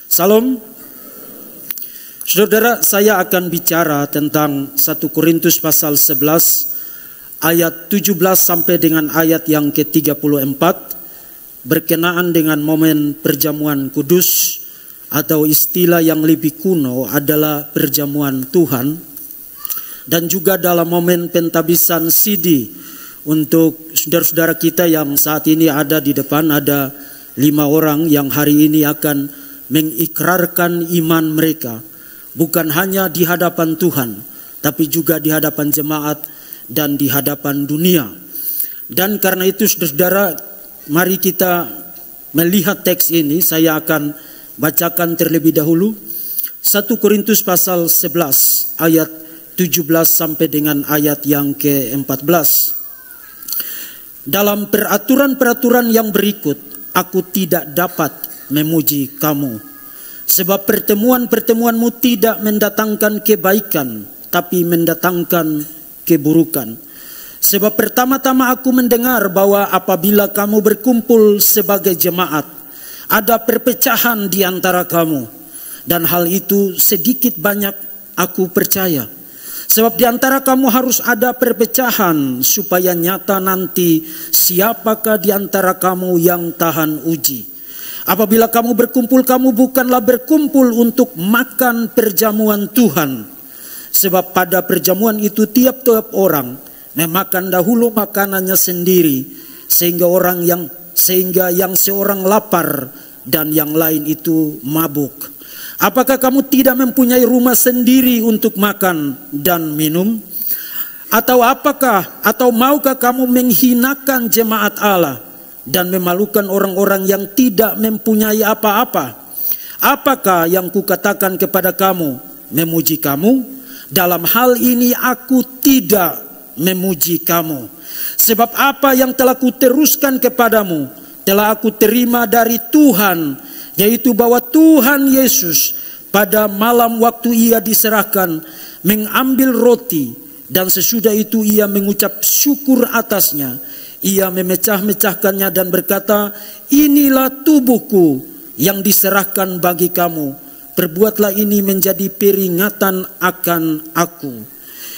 Salam. Saudara, saya akan bicara tentang 1 Korintus pasal 11 ayat 17 sampai dengan ayat yang ke-34 berkenaan dengan momen perjamuan kudus atau istilah yang lebih kuno adalah perjamuan Tuhan, dan juga dalam momen pentabisan sidi untuk saudara-saudara kita yang saat ini ada di depan. Ada 5 orang yang hari ini akan mengikrarkan iman mereka, bukan hanya di hadapan Tuhan, tapi juga di hadapan jemaat dan di hadapan dunia. Dan karena itu saudara, mari kita melihat teks ini. Saya akan bacakan terlebih dahulu 1 Korintus pasal 11 ayat 17 sampai dengan ayat yang ke-14. Dalam peraturan-peraturan yang berikut, aku tidak dapat memuji kamu, sebab pertemuan-pertemuanmu tidak mendatangkan kebaikan, tapi mendatangkan keburukan. Sebab pertama-tama aku mendengar bahwa apabila kamu berkumpul sebagai jemaat, ada perpecahan di antara kamu, dan hal itu sedikit banyak aku percaya. Sebab di antara kamu harus ada perpecahan, supaya nyata nanti siapakah di antara kamu yang tahan uji. Apabila kamu berkumpul, kamu bukanlah berkumpul untuk makan perjamuan Tuhan. Sebab pada perjamuan itu tiap-tiap orang memakan dahulu makanannya sendiri, sehingga yang seorang lapar dan yang lain itu mabuk. Apakah kamu tidak mempunyai rumah sendiri untuk makan dan minum? Atau maukah kamu menghinakan jemaat Allah dan memalukan orang-orang yang tidak mempunyai apa-apa? Apakah yang kukatakan kepada kamu memuji kamu? Dalam hal ini aku tidak memuji kamu. Sebab apa yang telah kuteruskan kepadamu telah aku terima dari Tuhan, yaitu bahwa Tuhan Yesus pada malam waktu ia diserahkan mengambil roti, dan sesudah itu ia mengucap syukur atasnya. Ia memecah-mecahkannya dan berkata, inilah tubuhku yang diserahkan bagi kamu. Perbuatlah ini menjadi peringatan akan aku.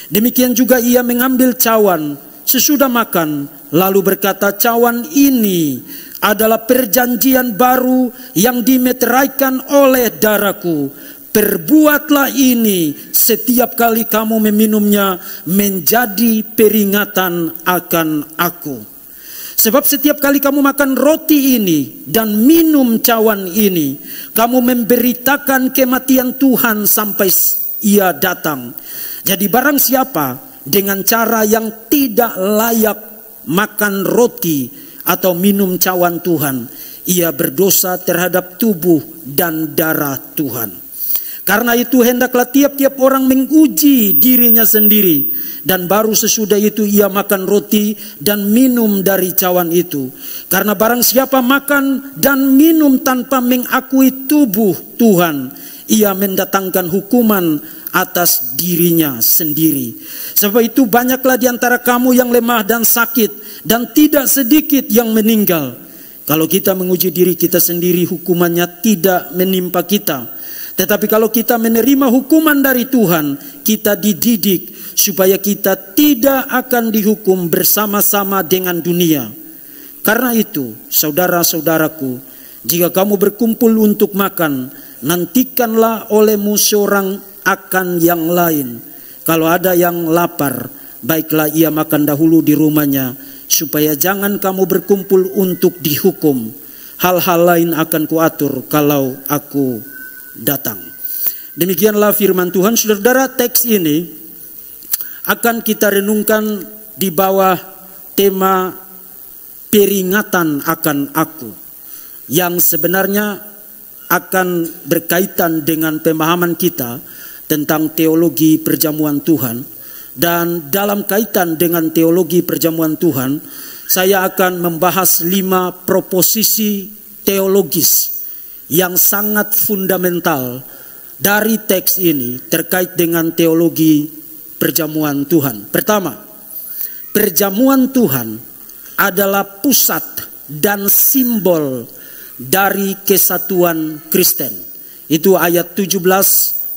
Demikian juga ia mengambil cawan sesudah makan, lalu berkata, cawan ini adalah perjanjian baru yang dimeteraikan oleh darahku. Perbuatlah ini setiap kali kamu meminumnya menjadi peringatan akan aku. Sebab setiap kali kamu makan roti ini dan minum cawan ini, kamu memberitakan kematian Tuhan sampai ia datang. Jadi barang siapa dengan cara yang tidak layak makan roti atau minum cawan Tuhan, ia berdosa terhadap tubuh dan darah Tuhan. Karena itu hendaklah tiap-tiap orang menguji dirinya sendiri, dan baru sesudah itu ia makan roti dan minum dari cawan itu. Karena barang siapa makan dan minum tanpa mengakui tubuh Tuhan, ia mendatangkan hukuman atas dirinya sendiri. Sebab itu banyaklah di antara kamu yang lemah dan sakit, dan tidak sedikit yang meninggal. Kalau kita menguji diri kita sendiri, hukumannya tidak menimpa kita. Tetapi kalau kita menerima hukuman dari Tuhan, kita dididik supaya kita tidak akan dihukum bersama-sama dengan dunia. Karena itu, saudara-saudaraku, jika kamu berkumpul untuk makan, nantikanlah olehmu seorang akan yang lain. Kalau ada yang lapar, baiklah ia makan dahulu di rumahnya, supaya jangan kamu berkumpul untuk dihukum. Hal-hal lain akan kuatur kalau aku datang. Demikianlah firman Tuhan. Saudara, teks ini akan kita renungkan di bawah tema peringatan akan aku, yang sebenarnya akan berkaitan dengan pemahaman kita tentang teologi perjamuan Tuhan. Dan dalam kaitan dengan teologi perjamuan Tuhan, saya akan membahas 5 proposisi teologis yang sangat fundamental dari teks ini terkait dengan teologi perjamuan Tuhan. Pertama, perjamuan Tuhan adalah pusat dan simbol dari kesatuan Kristen. Itu ayat 17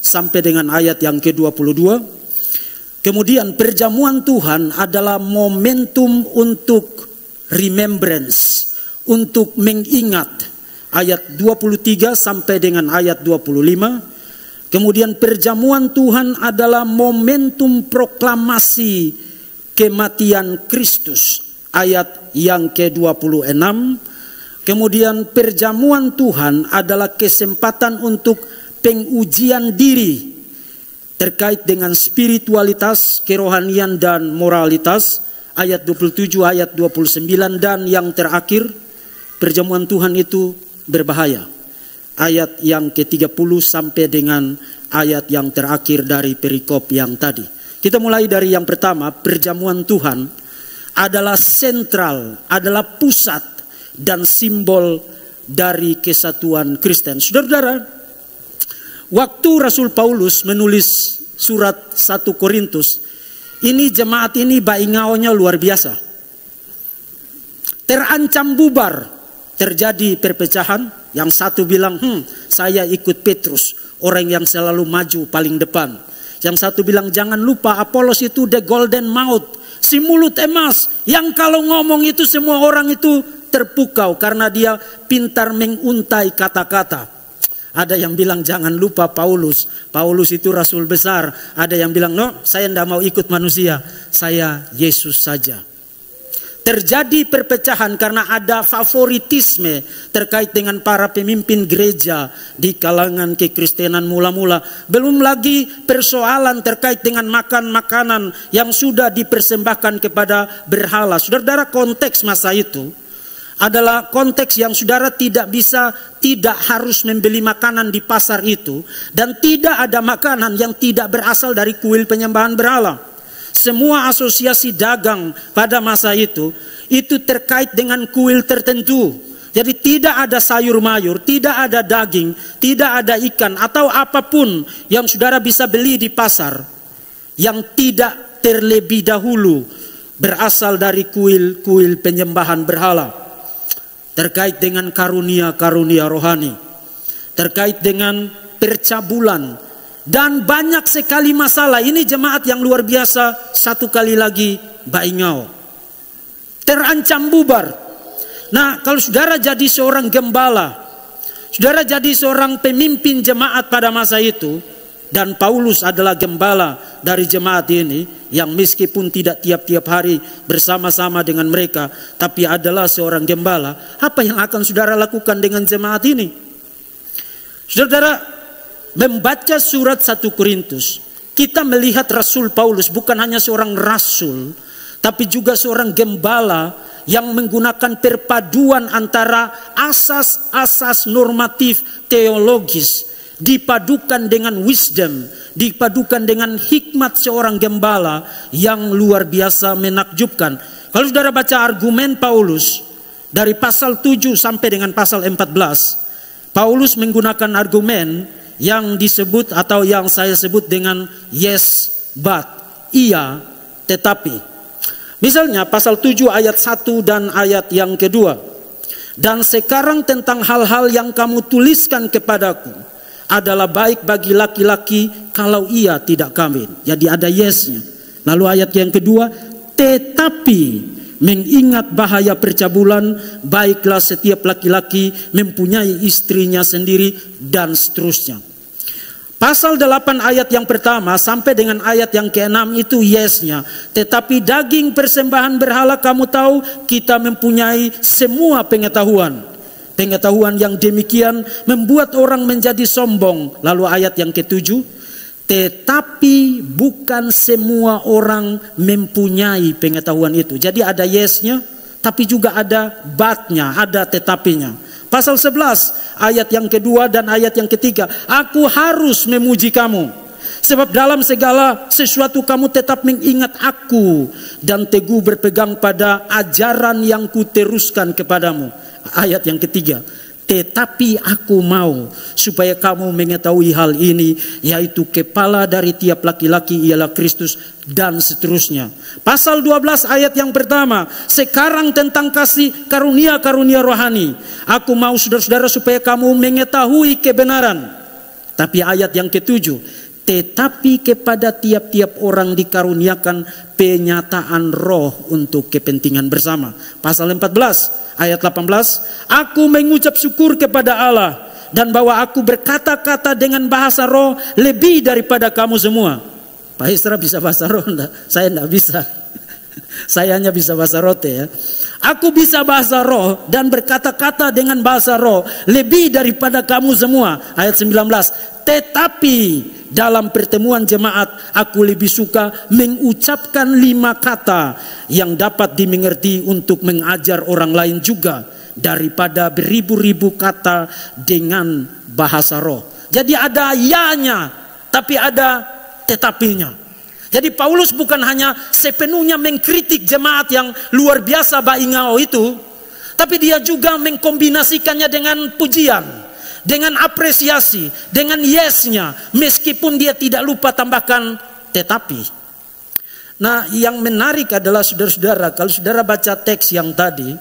sampai dengan ayat yang ke-22. Kemudian perjamuan Tuhan adalah momentum untuk remembrance, untuk mengingat. Ayat 23 sampai dengan ayat 25. Kemudian perjamuan Tuhan adalah momentum proklamasi kematian Kristus. Ayat yang ke-26. Kemudian perjamuan Tuhan adalah kesempatan untuk pengujian diri terkait dengan spiritualitas, kerohanian dan moralitas. Ayat 27, ayat 29 dan yang terakhir, perjamuan Tuhan itu berbahaya. Ayat yang ke-30 sampai dengan ayat yang terakhir dari perikop yang tadi. Kita mulai dari yang pertama, perjamuan Tuhan adalah sentral, adalah pusat dan simbol dari kesatuan Kristen. Saudara-saudara, waktu Rasul Paulus menulis surat 1 Korintus, ini jemaat ini baingaonya luar biasa. Terancam bubar, terjadi perpecahan. Yang satu bilang, saya ikut Petrus, orang yang selalu maju paling depan. Yang satu bilang, jangan lupa Apolos itu the golden mouth, si mulut emas, yang kalau ngomong itu semua orang itu terpukau karena dia pintar menguntai kata-kata. Ada yang bilang jangan lupa Paulus, Paulus itu rasul besar. Ada yang bilang no, saya tidak mau ikut manusia, saya Yesus saja. Terjadi perpecahan karena ada favoritisme terkait dengan para pemimpin gereja di kalangan kekristenan mula-mula. Belum lagi persoalan terkait dengan makan makanan yang sudah dipersembahkan kepada berhala. Saudara-saudara, konteks masa itu adalah konteks yang saudara tidak harus membeli makanan di pasar itu, dan tidak ada makanan yang tidak berasal dari kuil penyembahan berhala. Semua asosiasi dagang pada masa itu terkait dengan kuil tertentu. Jadi tidak ada sayur mayur, tidak ada daging, tidak ada ikan atau apapun yang saudara bisa beli di pasar yang tidak terlebih dahulu berasal dari kuil-kuil penyembahan berhala. Terkait dengan karunia-karunia rohani, terkait dengan percabulan, dan banyak sekali masalah. Ini jemaat yang luar biasa, satu kali lagi baingau, terancam bubar. Nah, kalau saudara jadi seorang gembala, saudara jadi seorang pemimpin jemaat pada masa itu, dan Paulus adalah gembala dari jemaat ini, yang meskipun tidak tiap-tiap hari bersama-sama dengan mereka, tapi adalah seorang gembala. Apa yang akan saudara lakukan dengan jemaat ini? Saudara, membaca surat 1 Korintus, kita melihat Rasul Paulus bukan hanya seorang rasul, tapi juga seorang gembala yang menggunakan perpaduan antara asas-asas normatif teologis dipadukan dengan wisdom, dipadukan dengan hikmat seorang gembala yang luar biasa menakjubkan. Kalau saudara baca argumen Paulus dari pasal 7 sampai dengan pasal 14, Paulus menggunakan argumen yang disebut atau yang saya sebut dengan yes but, iya tetapi. Misalnya pasal 7 ayat 1 dan ayat yang kedua. Dan sekarang tentang hal-hal yang kamu tuliskan kepadaku adalah baik bagi laki-laki kalau ia tidak kawin. Jadi ada yesnya. Lalu ayat yang kedua, tetapi mengingat bahaya percabulan, baiklah setiap laki-laki mempunyai istrinya sendiri, dan seterusnya. Pasal 8 ayat yang pertama sampai dengan ayat yang ke-6 itu yesnya. Tetapi daging persembahan berhala kamu tahu kita mempunyai semua pengetahuan. Pengetahuan yang demikian membuat orang menjadi sombong. Lalu ayat yang ke-7, tetapi bukan semua orang mempunyai pengetahuan itu. Jadi ada yesnya, tapi juga ada but-nya, ada tetapinya. Pasal 11 ayat yang kedua dan ayat yang ketiga, aku harus memuji kamu, sebab dalam segala sesuatu kamu tetap mengingat aku dan teguh berpegang pada ajaran yang kuteruskan kepadamu. Ayat yang ketiga, tetapi aku mau supaya kamu mengetahui hal ini, yaitu kepala dari tiap laki-laki ialah Kristus, dan seterusnya. Pasal 12 ayat yang pertama, sekarang tentang kasih karunia-karunia rohani, aku mau saudara-saudara supaya kamu mengetahui kebenaran. Tapi ayat yang ke-7, tetapi kepada tiap-tiap orang dikaruniakan penyataan roh untuk kepentingan bersama. Pasal 14 ayat 18, aku mengucap syukur kepada Allah dan bahwa aku berkata-kata dengan bahasa roh lebih daripada kamu semua. Pak Isra bisa bahasa roh enggak? Saya enggak bisa. Saya hanya bisa bahasa rote ya. Aku bisa bahasa roh dan berkata-kata dengan bahasa roh lebih daripada kamu semua. Ayat 19. Tetapi dalam pertemuan jemaat aku lebih suka mengucapkan 5 kata yang dapat dimengerti untuk mengajar orang lain juga daripada beribu-ribu kata dengan bahasa roh. Jadi ada ya-nya, tapi ada tetapinya. Jadi Paulus bukan hanya sepenuhnya mengkritik jemaat yang luar biasa baingao itu, tapi dia juga mengkombinasikannya dengan pujian, dengan apresiasi, dengan yes-nya, meskipun dia tidak lupa tambahkan tetapi. Nah, yang menarik adalah saudara-saudara, kalau saudara baca teks yang tadi,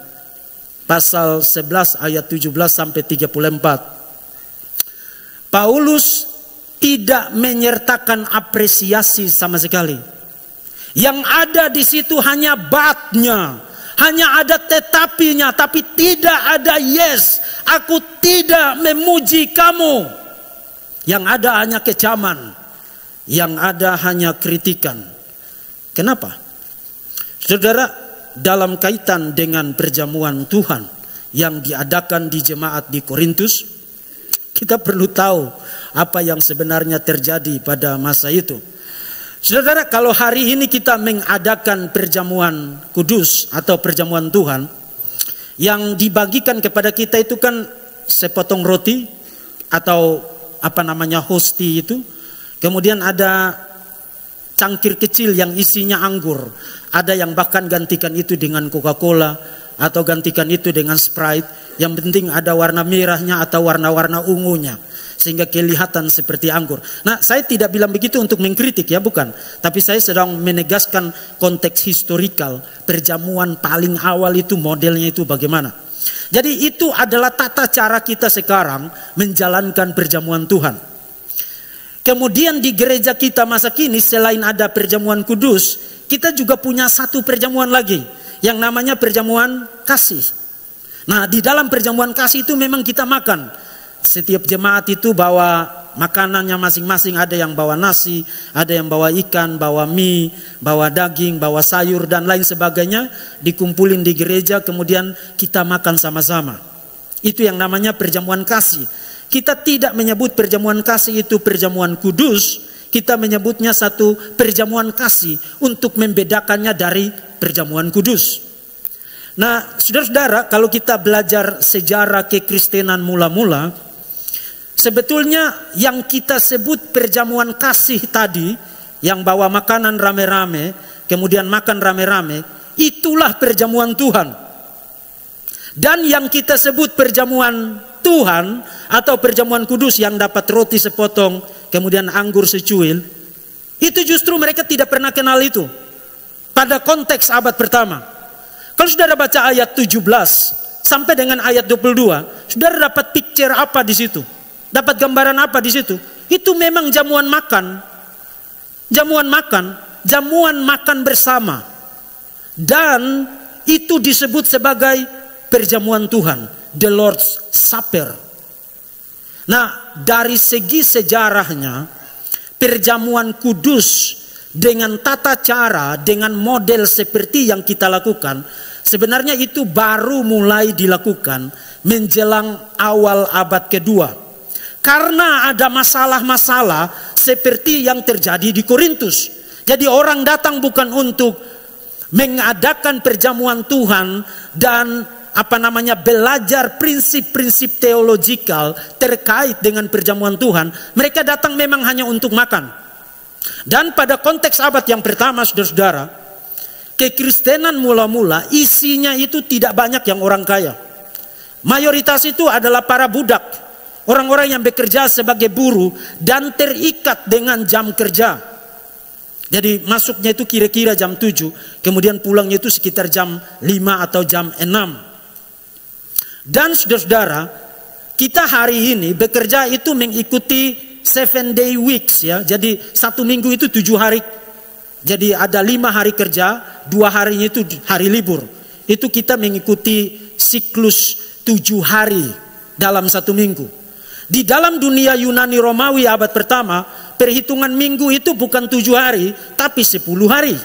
pasal 11 ayat 17 sampai 34, Paulus tidak menyertakan apresiasi sama sekali. Yang ada di situ hanya batnya, hanya ada tetapinya, tapi tidak ada yes. Aku tidak memuji kamu. Yang ada hanya kecaman, yang ada hanya kritikan. Kenapa? Saudara, dalam kaitan dengan perjamuan Tuhan yang diadakan di jemaat di Korintus, kita perlu tahu apa yang sebenarnya terjadi pada masa itu. Saudara, kalau hari ini kita mengadakan perjamuan kudus atau perjamuan Tuhan, yang dibagikan kepada kita itu kan sepotong roti atau hosti itu. Kemudian ada cangkir kecil yang isinya anggur. Ada yang bahkan gantikan itu dengan Coca-Cola atau gantikan itu dengan Sprite. Yang penting ada warna merahnya atau warna-warna ungunya, sehingga kelihatan seperti anggur. Nah, saya tidak bilang begitu untuk mengkritik ya, bukan. Tapi saya sedang menegaskan konteks historikal. Perjamuan paling awal itu modelnya itu bagaimana. Jadi itu adalah tata cara kita sekarang menjalankan perjamuan Tuhan. Kemudian di gereja kita masa kini selain ada perjamuan kudus, kita juga punya satu perjamuan lagi yang namanya perjamuan kasih. Nah, di dalam perjamuan kasih itu memang kita makan. Setiap jemaat itu bawa makanannya masing-masing. Ada yang bawa nasi, ada yang bawa ikan, bawa mie, bawa daging, bawa sayur dan lain sebagainya. Dikumpulin di gereja, kemudian kita makan sama-sama. Itu yang namanya perjamuan kasih. Kita tidak menyebut perjamuan kasih itu perjamuan kudus. Kita menyebutnya satu perjamuan kasih untuk membedakannya dari perjamuan kudus. Nah, saudara-saudara, kalau kita belajar sejarah kekristenan mula-mula, sebetulnya yang kita sebut perjamuan kasih tadi, yang bawa makanan rame-rame, kemudian makan rame-rame, itulah perjamuan Tuhan. Dan yang kita sebut perjamuan Tuhan atau perjamuan kudus yang dapat roti sepotong, kemudian anggur secuil, itu justru mereka tidak pernah kenal itu pada konteks abad pertama. Kalau saudara baca ayat 17 sampai dengan ayat 22, saudara dapat picture apa di situ? Dapat gambaran apa di situ? Itu memang jamuan makan. Jamuan makan bersama. Dan itu disebut sebagai perjamuan Tuhan, the Lord's Supper. Nah, dari segi sejarahnya, perjamuan kudus dengan tata cara, dengan model seperti yang kita lakukan, sebenarnya itu baru mulai dilakukan menjelang awal abad kedua. Karena ada masalah-masalah seperti yang terjadi di Korintus. Jadi orang datang bukan untuk mengadakan perjamuan Tuhan dan belajar prinsip-prinsip teologikal terkait dengan perjamuan Tuhan. Mereka datang memang hanya untuk makan. Dan pada konteks abad yang pertama, saudara-saudara, kekristenan mula-mula isinya itu tidak banyak yang orang kaya. Mayoritas itu adalah para budak, orang-orang yang bekerja sebagai buruh dan terikat dengan jam kerja. Jadi masuknya itu kira-kira jam 7, kemudian pulangnya itu sekitar jam 5 atau jam 6. Dan saudara-saudara, kita hari ini bekerja itu mengikuti 7-day weeks ya. Jadi satu minggu itu 7 hari. Jadi ada 5 hari kerja, 2 harinya itu hari libur. Itu kita mengikuti siklus 7 hari dalam satu minggu. Di dalam dunia Yunani Romawi abad pertama, perhitungan minggu itu bukan 7 hari, tapi 10 hari.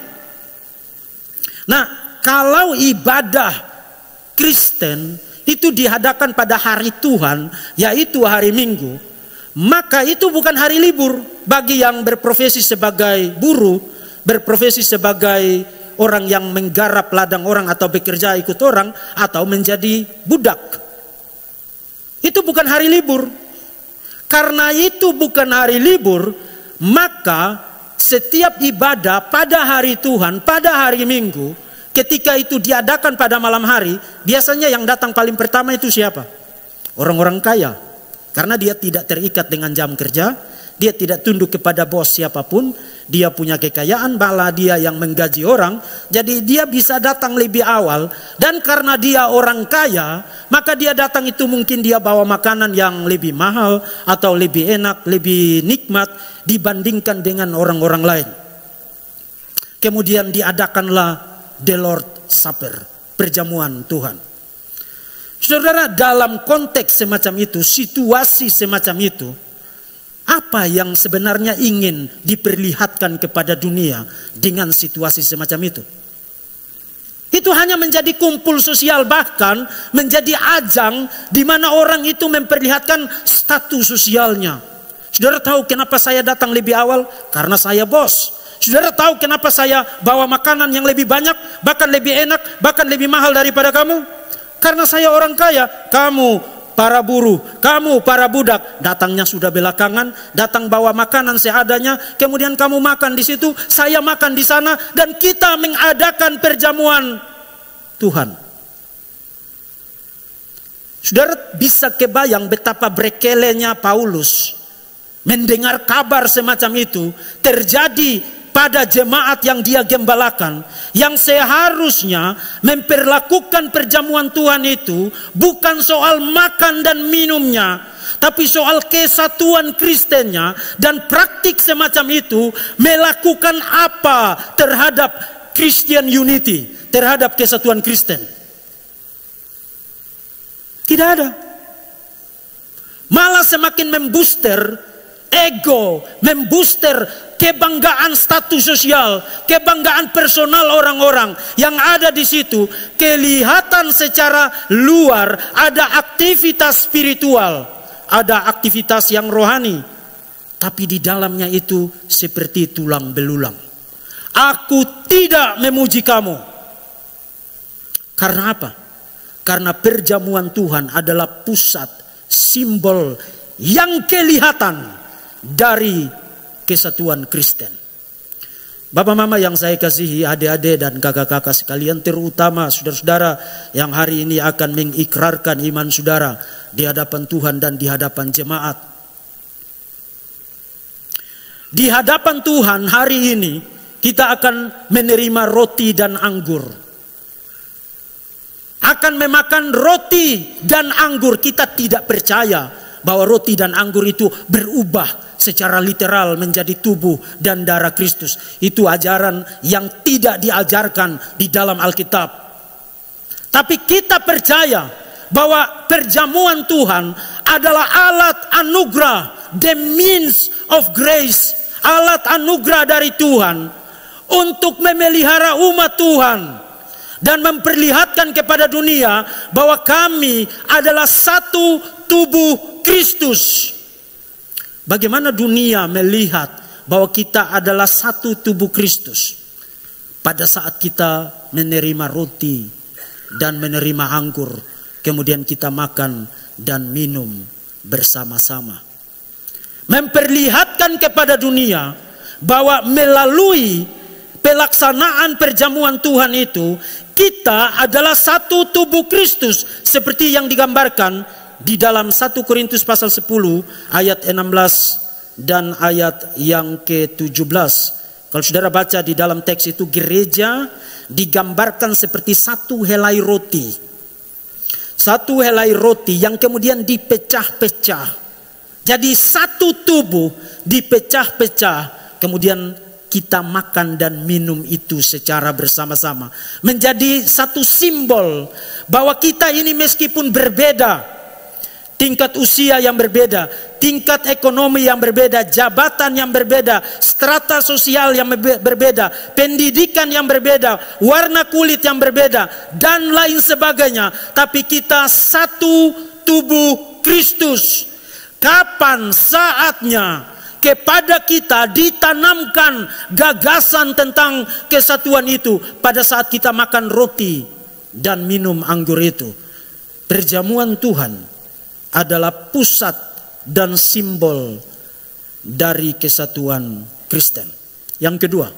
Nah, kalau ibadah Kristen itu diadakan pada hari Tuhan, yaitu hari Minggu, maka itu bukan hari libur bagi yang berprofesi sebagai buruh, berprofesi sebagai orang yang menggarap ladang orang atau bekerja ikut orang atau menjadi budak. Itu bukan hari libur. Karena itu bukan hari libur, maka setiap ibadah pada hari Tuhan, pada hari Minggu, ketika itu diadakan pada malam hari, biasanya yang datang paling pertama itu siapa? Orang-orang kaya. Karena dia tidak terikat dengan jam kerja, dia tidak tunduk kepada bos siapapun, dia punya kekayaan, malah dia yang menggaji orang, jadi dia bisa datang lebih awal. Dan karena dia orang kaya, maka dia datang itu mungkin dia bawa makanan yang lebih mahal atau lebih enak, lebih nikmat dibandingkan dengan orang-orang lain. Kemudian diadakanlah The Lord Supper, perjamuan Tuhan. Saudara, dalam konteks semacam itu, situasi semacam itu, apa yang sebenarnya ingin diperlihatkan kepada dunia dengan situasi semacam itu? Itu hanya menjadi kumpul sosial, bahkan menjadi ajang di mana orang itu memperlihatkan status sosialnya. Saudara tahu kenapa saya datang lebih awal? Karena saya bos. Saudara tahu kenapa saya bawa makanan yang lebih banyak, bahkan lebih enak, bahkan lebih mahal daripada kamu? Karena saya orang kaya. Kamu para buruh, kamu para budak, datangnya sudah belakangan, datang bawa makanan seadanya, kemudian kamu makan di situ, saya makan di sana, dan kita mengadakan perjamuan Tuhan. Saudara bisa kebayang betapa berkelenya Paulus mendengar kabar semacam itu terjadi pada jemaat yang dia gembalakan, yang seharusnya memperlakukan perjamuan Tuhan itu bukan soal makan dan minumnya, tapi soal kesatuan Kristennya, dan praktik semacam itu melakukan apa terhadap Christian unity, terhadap kesatuan Kristen? Tidak ada. Malah semakin membooster ego, membooster kebanggaan status sosial, kebanggaan personal orang-orang yang ada di situ. Kelihatan secara luar ada aktivitas spiritual, ada aktivitas yang rohani, tapi di dalamnya itu seperti tulang belulang. Aku tidak memuji kamu. Karena apa? Karena perjamuan Tuhan adalah pusat, simbol yang kelihatan dari kesatuan Kristen. Bapak mama yang saya kasihi, adik-adik dan kakak-kakak sekalian, terutama saudara-saudara yang hari ini akan mengikrarkan iman saudara di hadapan Tuhan dan di hadapan jemaat. Di hadapan Tuhan hari ini kita akan menerima roti dan anggur. Akan memakan roti dan anggur. Kita tidak percaya bahwa roti dan anggur itu berubah secara literal menjadi tubuh dan darah Kristus. Itu ajaran yang tidak diajarkan di dalam Alkitab. Tapi kita percaya bahwa perjamuan Tuhan adalah alat anugerah, the means of grace, alat anugerah dari Tuhan untuk memelihara umat Tuhan dan memperlihatkan kepada dunia bahwa kami adalah satu tubuh Kristus. Bagaimana dunia melihat bahwa kita adalah satu tubuh Kristus? Pada saat kita menerima roti dan menerima anggur, kemudian kita makan dan minum bersama-sama. Memperlihatkan kepada dunia bahwa melalui pelaksanaan perjamuan Tuhan itu, kita adalah satu tubuh Kristus. Seperti yang digambarkan di dalam 1 Korintus pasal 10 ayat 16 dan ayat yang ke-17. Kalau saudara baca di dalam teks itu, gereja digambarkan seperti satu helai roti. Satu helai roti yang kemudian dipecah-pecah. Jadi satu tubuh dipecah-pecah, kemudian kita makan dan minum itu secara bersama-sama. Menjadi satu simbol bahwa kita ini meskipun berbeda, tingkat usia yang berbeda, tingkat ekonomi yang berbeda, jabatan yang berbeda, strata sosial yang berbeda, pendidikan yang berbeda, warna kulit yang berbeda, dan lain sebagainya. Tapi kita satu tubuh Kristus. Kapan saatnya kepada kita ditanamkan gagasan tentang kesatuan itu? Pada saat kita makan roti dan minum anggur itu. Perjamuan Tuhan adalah pusat dan simbol dari kesatuan Kristen. Yang kedua,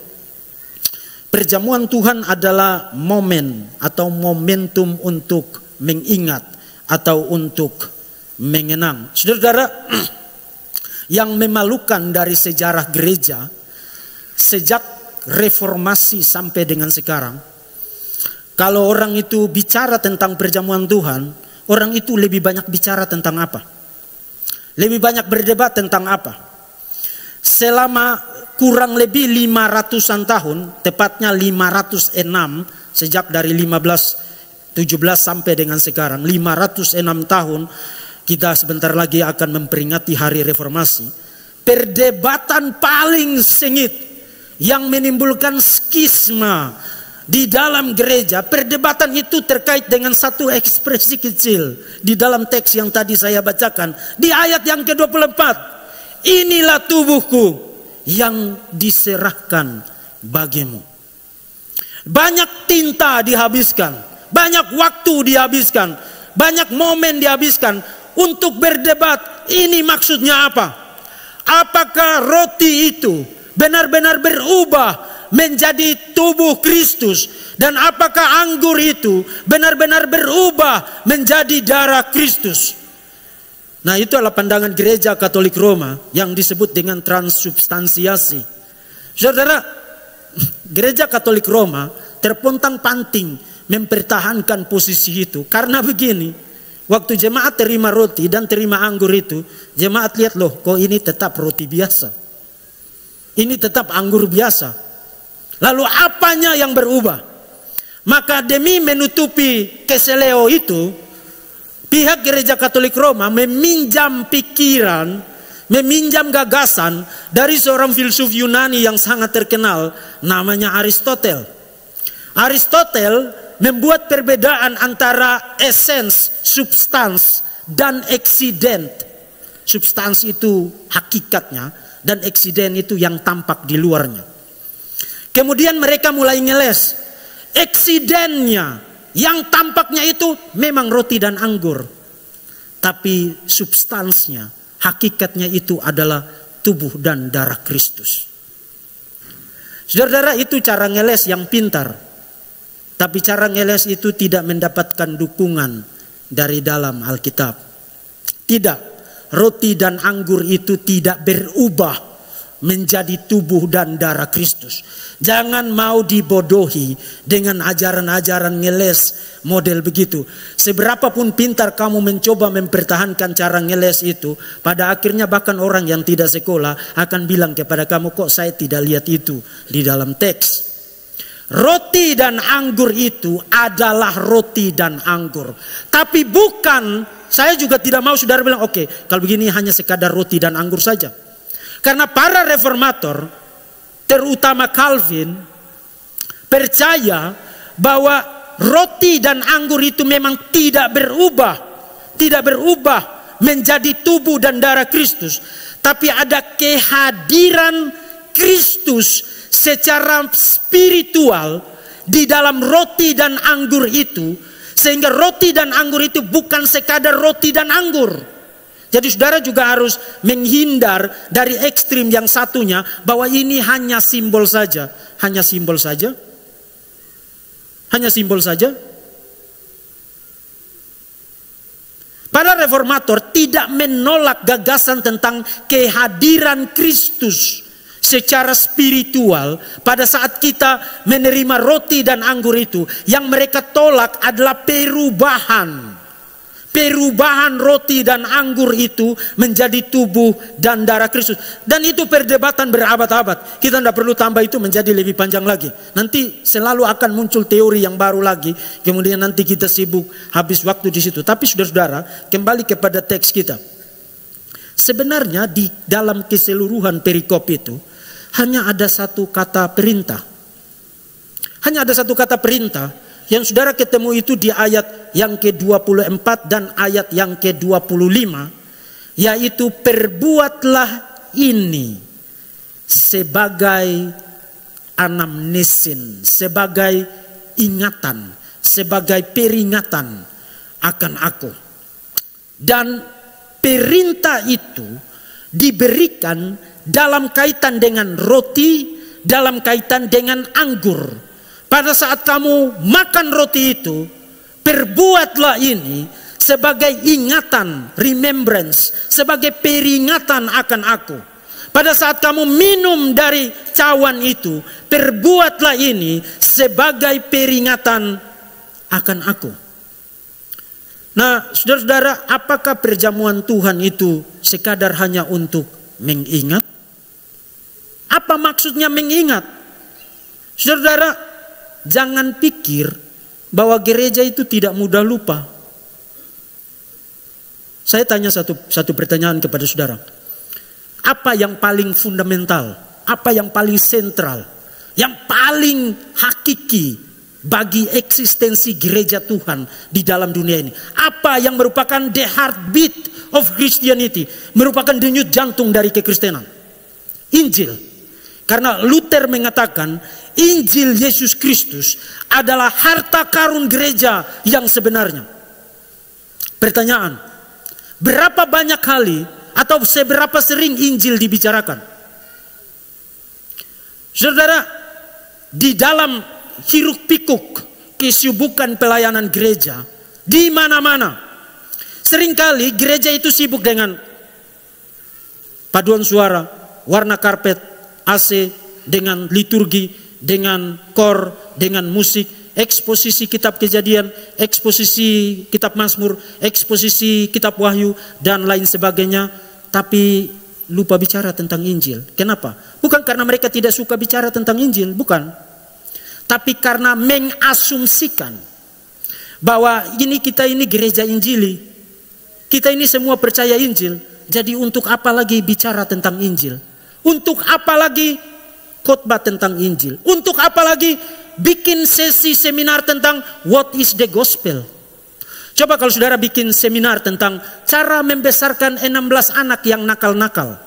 perjamuan Tuhan adalah momen atau momentum untuk mengingat atau untuk mengenang. Saudara, yang memalukan dari sejarah gereja sejak reformasi sampai dengan sekarang, kalau orang itu bicara tentang perjamuan Tuhan, orang itu lebih banyak bicara tentang apa? Lebih banyak berdebat tentang apa? Selama kurang lebih 500-an tahun, tepatnya 506, sejak dari 1517 sampai dengan sekarang, 506 tahun, kita sebentar lagi akan memperingati hari reformasi. Perdebatan paling sengit yang menimbulkan skisma di dalam gereja, perdebatan itu terkait dengan satu ekspresi kecil di dalam teks yang tadi saya bacakan. Di ayat yang ke-24, inilah tubuhku yang diserahkan bagimu. Banyak tinta dihabiskan, banyak waktu dihabiskan, banyak momen dihabiskan untuk berdebat, ini maksudnya apa? Apakah roti itu benar-benar berubah menjadi tubuh Kristus? Dan apakah anggur itu benar-benar berubah menjadi darah Kristus? Nah, itu adalah pandangan gereja Katolik Roma yang disebut dengan transubstansiasi. Saudara, gereja Katolik Roma terpontang-panting mempertahankan posisi itu. Karena begini, waktu jemaat terima roti dan terima anggur itu, jemaat lihat loh, kok ini tetap roti biasa. Ini tetap anggur biasa. Lalu apanya yang berubah? Maka demi menutupi keseleo itu, pihak gereja Katolik Roma meminjam pikiran, meminjam gagasan dari seorang filsuf Yunani yang sangat terkenal, namanya Aristoteles. Aristoteles membuat perbedaan antara essence, substans, dan eksiden. Substans itu hakikatnya, dan eksiden itu yang tampak di luarnya. Kemudian mereka mulai ngeles. Eksidennya, yang tampaknya itu memang roti dan anggur. Tapi substansnya, hakikatnya itu adalah tubuh dan darah Kristus. Saudara-saudara, itu cara ngeles yang pintar. Tapi cara ngeles itu tidak mendapatkan dukungan dari dalam Alkitab. Tidak, roti dan anggur itu tidak berubah menjadi tubuh dan darah Kristus. Jangan mau dibodohi dengan ajaran-ajaran ngeles model begitu. Seberapapun pintar kamu mencoba mempertahankan cara ngeles itu, pada akhirnya bahkan orang yang tidak sekolah akan bilang kepada kamu, kok saya tidak lihat itu di dalam teks. Roti dan anggur itu adalah roti dan anggur. Tapi bukan, saya juga tidak mau saudara bilang, oke, kalau begini hanya sekadar roti dan anggur saja. Karena para reformator, terutama Calvin, percaya bahwa roti dan anggur itu memang tidak berubah. Tidak berubah menjadi tubuh dan darah Kristus. Tapi ada kehadiran Kristus secara spiritual di dalam roti dan anggur itu, sehingga roti dan anggur itu bukan sekadar roti dan anggur. Jadi saudara juga harus menghindar dari ekstrim yang satunya, bahwa ini hanya simbol saja. Hanya simbol saja. Hanya simbol saja. Para reformator tidak menolak gagasan tentang kehadiran Kristus secara spiritual pada saat kita menerima roti dan anggur itu. Yang mereka tolak adalah perubahan. perubahan roti dan anggur itu menjadi tubuh dan darah Kristus. Dan itu perdebatan berabad-abad. Kita tidak perlu tambah itu menjadi lebih panjang lagi. Nanti selalu akan muncul teori yang baru lagi. Kemudian nanti kita sibuk habis waktu di situ. Tapi saudara-saudara, kembali kepada teks kita. Sebenarnya di dalam keseluruhan perikop itu hanya ada satu kata perintah. Hanya ada satu kata perintah yang saudara ketemu itu di ayat yang ke-24 dan ayat yang ke-25, yaitu perbuatlah ini sebagai anamnesin, sebagai ingatan, sebagai peringatan akan aku. Dan perintah itu diberikan dalam kaitan dengan roti, dalam kaitan dengan anggur. Pada saat kamu makan roti itu, perbuatlah ini sebagai ingatan, remembrance, sebagai peringatan akan aku. Pada saat kamu minum dari cawan itu, perbuatlah ini sebagai peringatan akan aku. Nah, saudara-saudara, apakah perjamuan Tuhan itu sekadar hanya untuk mengingat? Apa maksudnya mengingat? Saudara-saudara, jangan pikir bahwa gereja itu tidak mudah lupa. Saya tanya satu pertanyaan kepada saudara. Apa yang paling fundamental? Apa yang paling sentral? Yang paling hakiki bagi eksistensi gereja Tuhan di dalam dunia ini? Apa yang merupakan the heartbeat of Christianity? Merupakan denyut jantung dari kekristenan? Injil. Karena Luther mengatakan Injil Yesus Kristus adalah harta karun gereja yang sebenarnya. Pertanyaan, berapa banyak kali atau seberapa sering Injil dibicarakan? Saudara, di dalam hiruk pikuk kesibukan pelayanan gereja, di mana-mana, seringkali gereja itu sibuk dengan paduan suara, warna karpet, AC, dengan liturgi, dengan kor, dengan musik, eksposisi kitab Kejadian, eksposisi kitab Mazmur, eksposisi kitab Wahyu, dan lain sebagainya. Tapi lupa bicara tentang Injil. Kenapa? Bukan karena mereka tidak suka bicara tentang Injil, bukan. Tapi karena mengasumsikan bahwa kita ini gereja Injili, kita ini semua percaya Injil. Jadi untuk apa lagi bicara tentang Injil? Untuk apa lagi khotbah tentang Injil? Untuk apa lagi bikin sesi seminar tentang what is the gospel? Coba kalau saudara bikin seminar tentang cara membesarkan 16 anak yang nakal-nakal,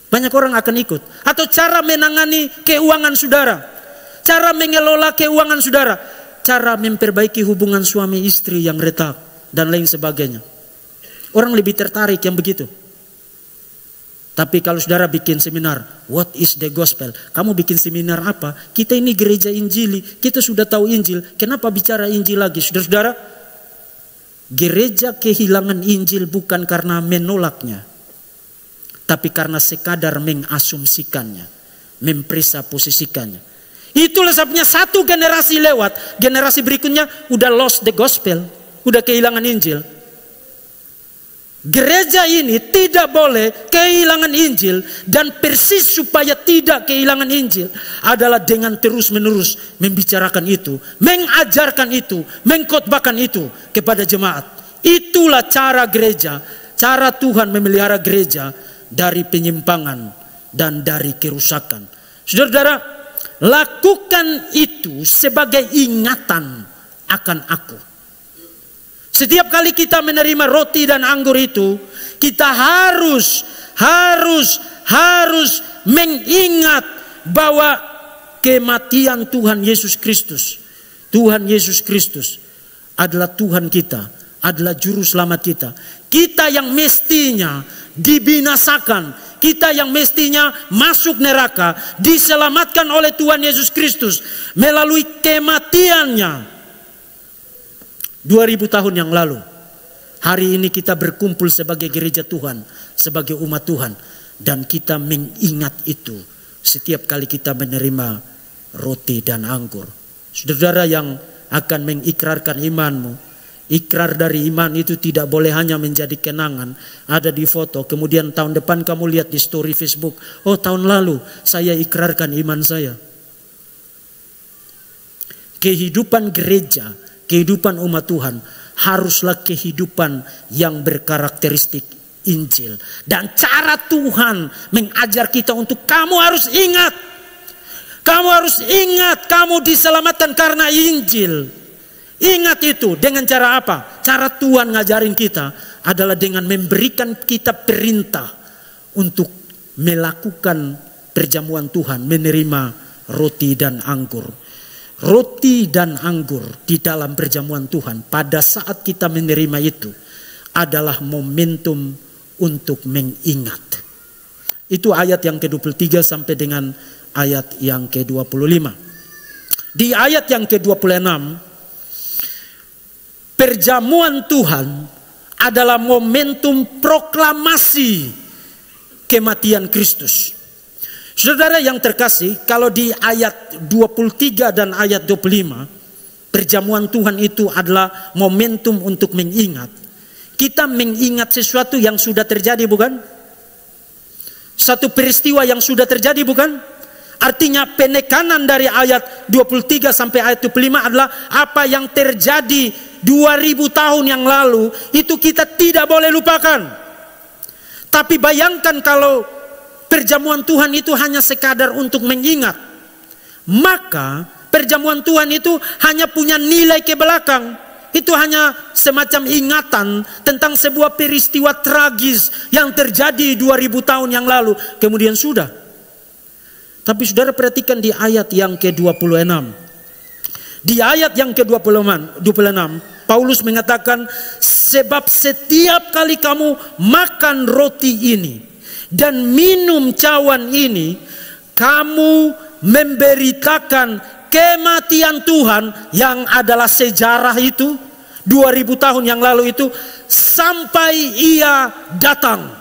banyak orang akan ikut. Atau cara menangani keuangan saudara, cara mengelola keuangan saudara, cara memperbaiki hubungan suami istri yang retak, dan lain sebagainya. Orang lebih tertarik yang begitu. Tapi kalau saudara bikin seminar, what is the gospel? Kamu bikin seminar apa? Kita ini gereja Injili, kita sudah tahu Injil. Kenapa bicara Injil lagi? Saudara-saudara, gereja kehilangan Injil bukan karena menolaknya, tapi karena sekadar mengasumsikannya, mempresaposisikannya. Itulah sebabnya satu generasi lewat, generasi berikutnya udah lost the gospel, udah kehilangan Injil. Gereja ini tidak boleh kehilangan Injil, dan persis supaya tidak kehilangan Injil adalah dengan terus-menerus membicarakan itu, mengajarkan itu, mengkhotbahkan itu kepada jemaat. Itulah cara gereja, cara Tuhan memelihara gereja dari penyimpangan dan dari kerusakan. Saudara-saudara, lakukan itu sebagai ingatan akan aku. Setiap kali kita menerima roti dan anggur itu, kita harus mengingat bahwa kematian Tuhan Yesus Kristus, Tuhan Yesus Kristus adalah Tuhan kita, adalah juru selamat kita. Kita yang mestinya dibinasakan, kita yang mestinya masuk neraka, diselamatkan oleh Tuhan Yesus Kristus melalui kematiannya 2000 tahun yang lalu. Hari ini kita berkumpul sebagai gereja Tuhan, sebagai umat Tuhan, dan kita mengingat itu setiap kali kita menerima roti dan anggur. Saudara yang akan mengikrarkan imanmu, Ikrar dari iman itu tidak boleh hanya menjadi kenangan, ada di foto, kemudian tahun depan kamu lihat di story Facebook, oh tahun lalu saya ikrarkan iman saya. Kehidupan gereja, kehidupan umat Tuhan haruslah kehidupan yang berkarakteristik Injil. Dan cara Tuhan mengajar kita untuk kamu harus ingat. Kamu harus ingat kamu diselamatkan karena Injil. Ingat itu dengan cara apa? Cara Tuhan ngajarin kita adalah dengan memberikan kita perintah untuk melakukan perjamuan Tuhan, menerima roti dan anggur. Roti dan anggur di dalam perjamuan Tuhan pada saat kita menerima itu adalah momentum untuk mengingat. Itu ayat yang ke-23 sampai dengan ayat yang ke-25. Di ayat yang ke-26, perjamuan Tuhan adalah momentum proklamasi kematian Kristus. Saudara yang terkasih, kalau di ayat 23 dan ayat 25, perjamuan Tuhan itu adalah momentum untuk mengingat. Kita mengingat sesuatu yang sudah terjadi, bukan? Satu peristiwa yang sudah terjadi, bukan? Artinya penekanan dari ayat 23 sampai ayat 25 adalah apa yang terjadi 2000 tahun yang lalu itu kita tidak boleh lupakan. Tapi bayangkan kalau perjamuan Tuhan itu hanya sekadar untuk mengingat, maka perjamuan Tuhan itu hanya punya nilai ke belakang. Itu hanya semacam ingatan tentang sebuah peristiwa tragis yang terjadi 2000 tahun yang lalu. Kemudian sudah. Tapi saudara perhatikan di ayat yang ke-26. Di ayat yang ke-26, Paulus mengatakan, sebab setiap kali kamu makan roti ini dan minum cawan ini, kamu memberitakan kematian Tuhan yang adalah sejarah itu 2000 tahun yang lalu itu sampai ia datang.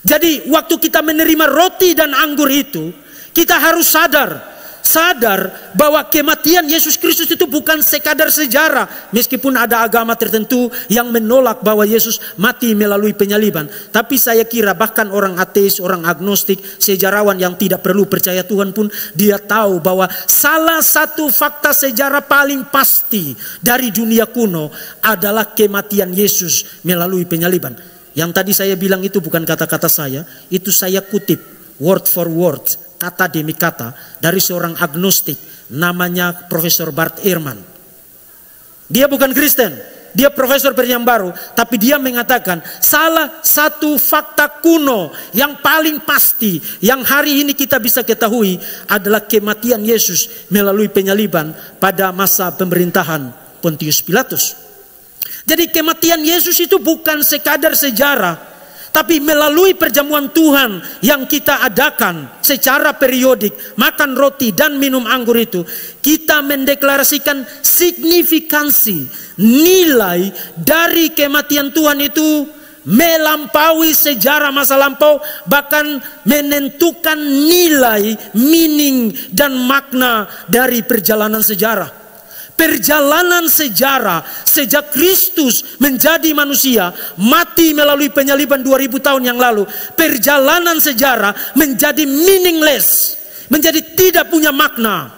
Jadi waktu kita menerima roti dan anggur itu, kita harus sadar bahwa kematian Yesus Kristus itu bukan sekadar sejarah. Meskipun ada agama tertentu yang menolak bahwa Yesus mati melalui penyaliban. Tapi saya kira bahkan orang ateis, orang agnostik, sejarawan yang tidak perlu percaya Tuhan pun, dia tahu bahwa salah satu fakta sejarah paling pasti dari dunia kuno adalah kematian Yesus melalui penyaliban. Yang tadi saya bilang itu bukan kata-kata saya, itu saya kutip word for word, kata demi kata dari seorang agnostik namanya Profesor Bart Ehrman. Dia bukan Kristen, dia profesor perjanjian baru, tapi dia mengatakan salah satu fakta kuno yang paling pasti yang hari ini kita bisa ketahui adalah kematian Yesus melalui penyaliban pada masa pemerintahan Pontius Pilatus. Jadi kematian Yesus itu bukan sekadar sejarah, tapi melalui perjamuan Tuhan yang kita adakan secara periodik, makan roti dan minum anggur itu, kita mendeklarasikan signifikansi, nilai dari kematian Tuhan itu melampaui sejarah masa lampau, bahkan menentukan nilai, meaning dan makna dari perjalanan sejarah. Perjalanan sejarah sejak Kristus menjadi manusia, mati melalui penyaliban 2000 tahun yang lalu, perjalanan sejarah menjadi meaningless, menjadi tidak punya makna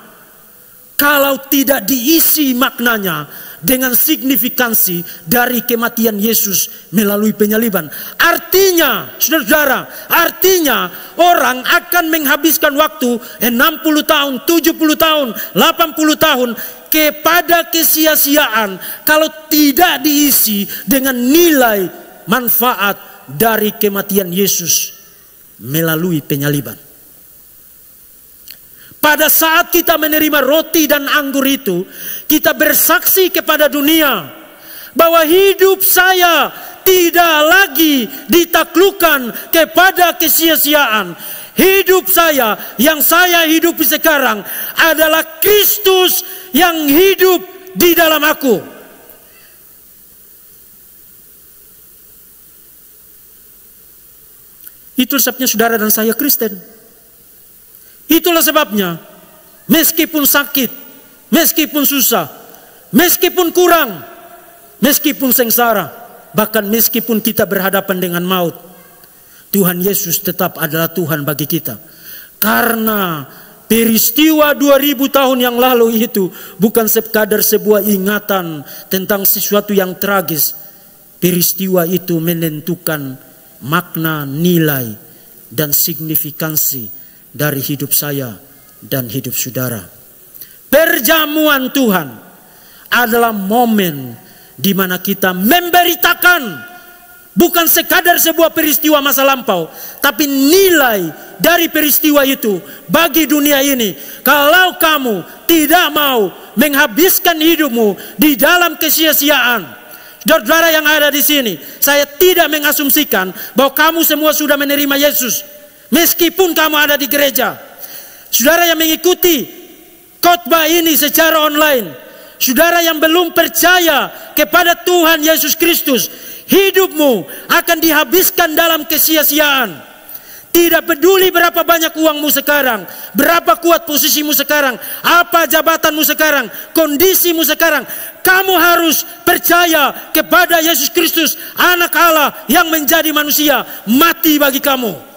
kalau tidak diisi maknanya dengan signifikansi dari kematian Yesus melalui penyaliban. Artinya, saudara-saudara, artinya orang akan menghabiskan waktu 60 tahun, 70 tahun, 80 tahun kepada kesia-siaan kalau tidak diisi dengan nilai manfaat dari kematian Yesus melalui penyaliban. Pada saat kita menerima roti dan anggur itu, kita bersaksi kepada dunia bahwa hidup saya tidak lagi ditaklukkan kepada kesia-siaan. Hidup saya yang saya hidupi sekarang adalah Kristus yang hidup di dalam aku. Itu sebabnya saudara dan saya Kristen. Itulah sebabnya meskipun sakit, meskipun susah, meskipun kurang, meskipun sengsara, bahkan meskipun kita berhadapan dengan maut, Tuhan Yesus tetap adalah Tuhan bagi kita. Karena peristiwa 2000 tahun yang lalu itu bukan sekadar sebuah ingatan tentang sesuatu yang tragis. Peristiwa itu menentukan makna, nilai, dan signifikansi dari hidup saya dan hidup saudara. Perjamuan Tuhan adalah momen di mana kita memberitakan bukan sekadar sebuah peristiwa masa lampau, tapi nilai dari peristiwa itu bagi dunia ini. Kalau kamu tidak mau menghabiskan hidupmu di dalam kesia-siaan, saudara yang ada di sini, saya tidak mengasumsikan bahwa kamu semua sudah menerima Yesus, meskipun kamu ada di gereja. Saudara yang mengikuti khotbah ini secara online, saudara yang belum percaya kepada Tuhan Yesus Kristus, hidupmu akan dihabiskan dalam kesia-siaan. Tidak peduli berapa banyak uangmu sekarang, berapa kuat posisimu sekarang, apa jabatanmu sekarang, kondisimu sekarang, kamu harus percaya kepada Yesus Kristus, anak Allah yang menjadi manusia, mati bagi kamu.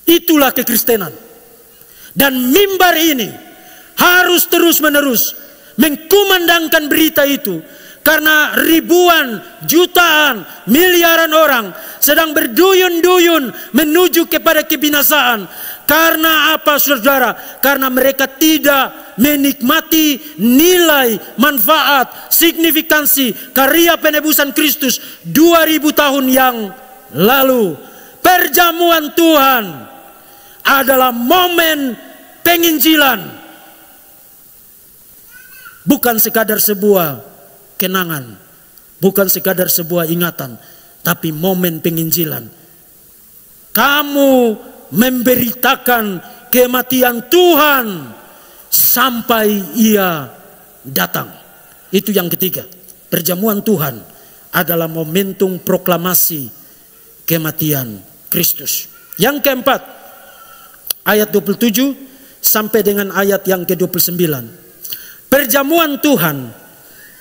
Itulah kekristenan. Dan mimbar ini harus terus-menerus mengkumandangkan berita itu. Karena ribuan, jutaan, miliaran orang sedang berduyun-duyun menuju kepada kebinasaan. Karena apa, saudara? Karena mereka tidak menikmati nilai, manfaat, signifikansi karya penebusan Kristus 2000 tahun yang lalu. Perjamuan Tuhan adalah momen penginjilan, bukan sekadar sebuah kenangan, bukan sekadar sebuah ingatan, tapi momen penginjilan. Kamu memberitakan kematian Tuhan sampai Ia datang. Itu yang ketiga. Perjamuan Tuhan adalah momentum proklamasi kematian Kristus. Yang keempat, ayat 27 sampai dengan ayat yang ke-29. Perjamuan Tuhan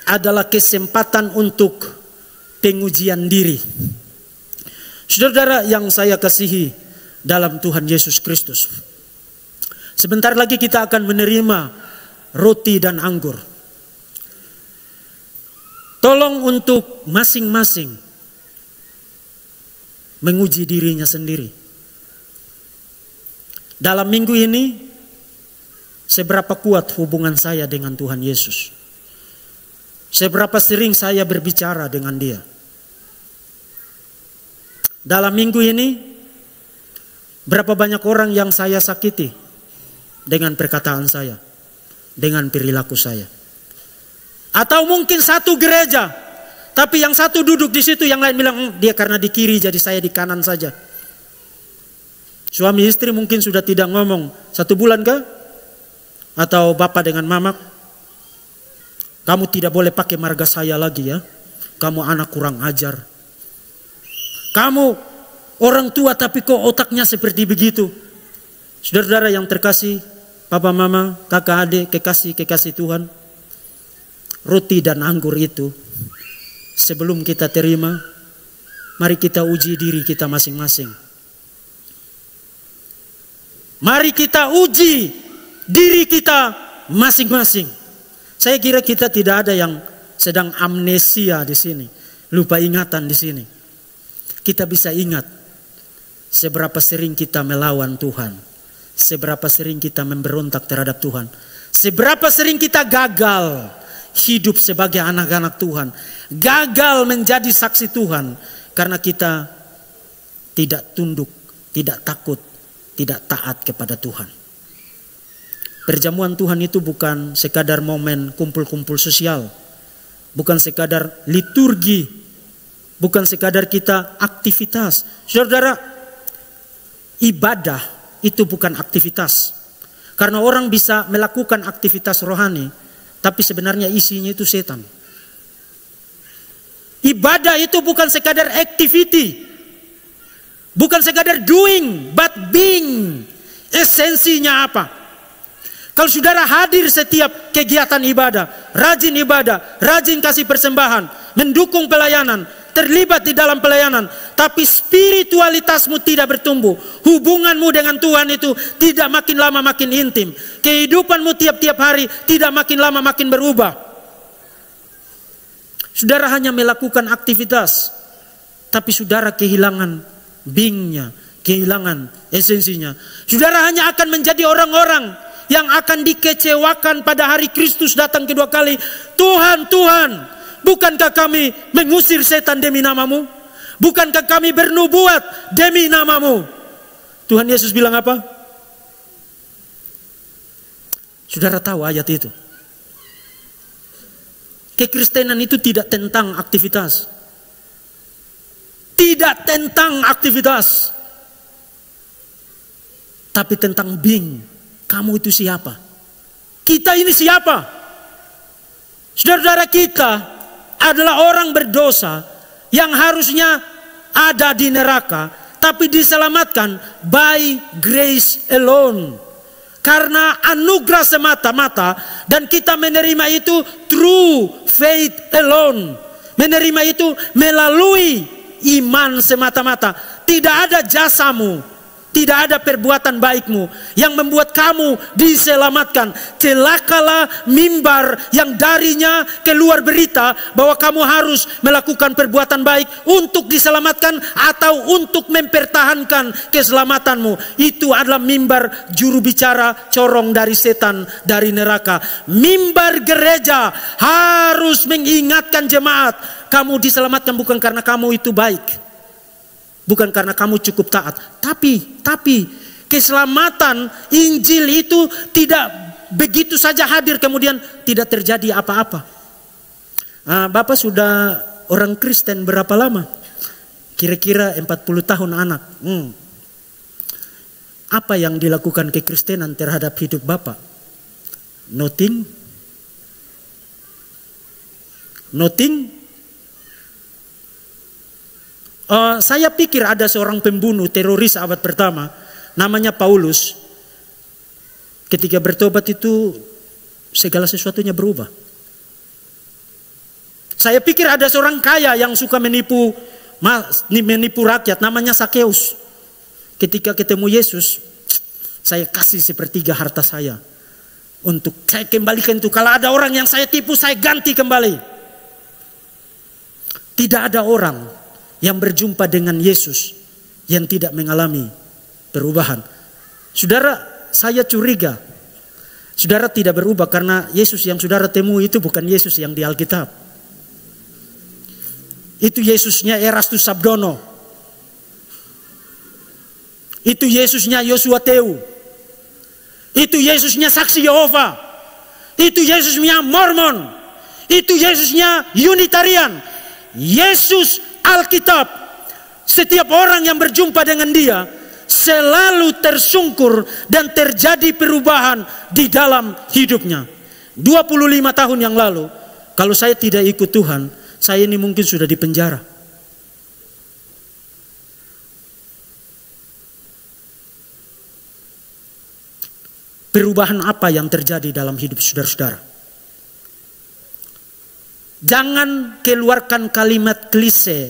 adalah kesempatan untuk pengujian diri. Saudara yang saya kasihi dalam Tuhan Yesus Kristus, sebentar lagi kita akan menerima roti dan anggur. Tolong untuk masing-masing menguji dirinya sendiri. Dalam minggu ini, seberapa kuat hubungan saya dengan Tuhan Yesus? Seberapa sering saya berbicara dengan Dia? Dalam minggu ini, berapa banyak orang yang saya sakiti dengan perkataan saya, dengan perilaku saya? Atau mungkin satu gereja, tapi yang satu duduk di situ, yang lain bilang dia karena di kiri jadi saya di kanan saja. Suami istri mungkin sudah tidak ngomong 1 bulan kah? Atau bapak dengan mama, kamu tidak boleh pakai marga saya lagi ya. Kamu anak kurang ajar. Kamu orang tua tapi kok otaknya seperti begitu. Saudara-saudara yang terkasih, papa mama, kakak adik, kekasih Tuhan, roti dan anggur itu sebelum kita terima, mari kita uji diri kita masing-masing. Mari kita uji diri kita masing-masing. Saya kira kita tidak ada yang sedang amnesia di sini, lupa ingatan di sini. Kita bisa ingat seberapa sering kita melawan Tuhan, seberapa sering kita memberontak terhadap Tuhan, seberapa sering kita gagal hidup sebagai anak-anak Tuhan, gagal menjadi saksi Tuhan karena kita tidak tunduk, tidak takut, tidak taat kepada Tuhan. Perjamuan Tuhan itu bukan sekadar momen kumpul-kumpul sosial, bukan sekadar liturgi, bukan sekadar kita aktivitas. Saudara, ibadah itu bukan aktivitas. Karena orang bisa melakukan aktivitas rohani, tapi sebenarnya isinya itu setan. Ibadah itu bukan sekadar activity, bukan sekadar doing, but being. Esensinya apa? Kalau saudara hadir setiap kegiatan ibadah, rajin kasih persembahan, mendukung pelayanan, terlibat di dalam pelayanan, tapi spiritualitasmu tidak bertumbuh, hubunganmu dengan Tuhan itu tidak makin lama makin intim, kehidupanmu tiap-tiap hari tidak makin lama makin berubah. Saudara hanya melakukan aktivitas, tapi saudara kehilangan bingnya, kehilangan esensinya. Saudara hanya akan menjadi orang-orang yang akan dikecewakan pada hari Kristus datang kedua kali. Tuhan, Tuhan, bukankah kami mengusir setan demi namamu? Bukankah kami bernubuat demi namamu? Tuhan Yesus bilang apa? Saudara tahu ayat itu. Kekristenan itu tidak tentang aktivitas. Tidak tentang aktivitas. Tapi tentang being. Kamu itu siapa? Kita ini siapa? Saudara-saudara, kita adalah orang berdosa yang harusnya ada di neraka, tapi diselamatkan by grace alone. Karena anugerah semata-mata, dan kita menerima itu through faith alone. Menerima itu melalui iman semata-mata. Tidak ada jasamu, tidak ada perbuatan baikmu yang membuat kamu diselamatkan. Celakalah mimbar yang darinya keluar berita bahwa kamu harus melakukan perbuatan baik untuk diselamatkan atau untuk mempertahankan keselamatanmu. Itu adalah mimbar juru bicara corong dari setan, dari neraka. Mimbar gereja harus mengingatkan jemaat, kamu diselamatkan bukan karena kamu itu baik, bukan karena kamu cukup taat. Tapi keselamatan Injil itu tidak begitu saja hadir kemudian tidak terjadi apa-apa. Bapak sudah orang Kristen berapa lama? Kira-kira 40 tahun anak. Apa yang dilakukan kekristenan terhadap hidup Bapak? Nothing. Saya pikir ada seorang pembunuh teroris abad pertama, namanya Paulus. Ketika bertobat itu segala sesuatunya berubah. Saya pikir ada seorang kaya yang suka menipu rakyat, namanya Sakeus. Ketika ketemu Yesus, saya kasih sepertiga harta saya untuk saya kembalikan itu. Kalau ada orang yang saya tipu, saya ganti kembali. Tidak ada orang yang berjumpa dengan Yesus yang tidak mengalami perubahan. Saudara, saya curiga saudara tidak berubah karena Yesus yang saudara temui itu bukan Yesus yang di Alkitab. Itu Yesusnya Erastus Sabdono. Itu Yesusnya Yosua Teu. Itu Yesusnya Saksi Yehova. Itu Yesusnya Mormon. Itu Yesusnya Unitarian. Yesus Alkitab, setiap orang yang berjumpa dengan dia selalu tersungkur dan terjadi perubahan di dalam hidupnya. 25 tahun yang lalu, kalau saya tidak ikut Tuhan, saya ini mungkin sudah di penjara. Perubahan apa yang terjadi dalam hidup saudara-saudara? Jangan keluarkan kalimat klise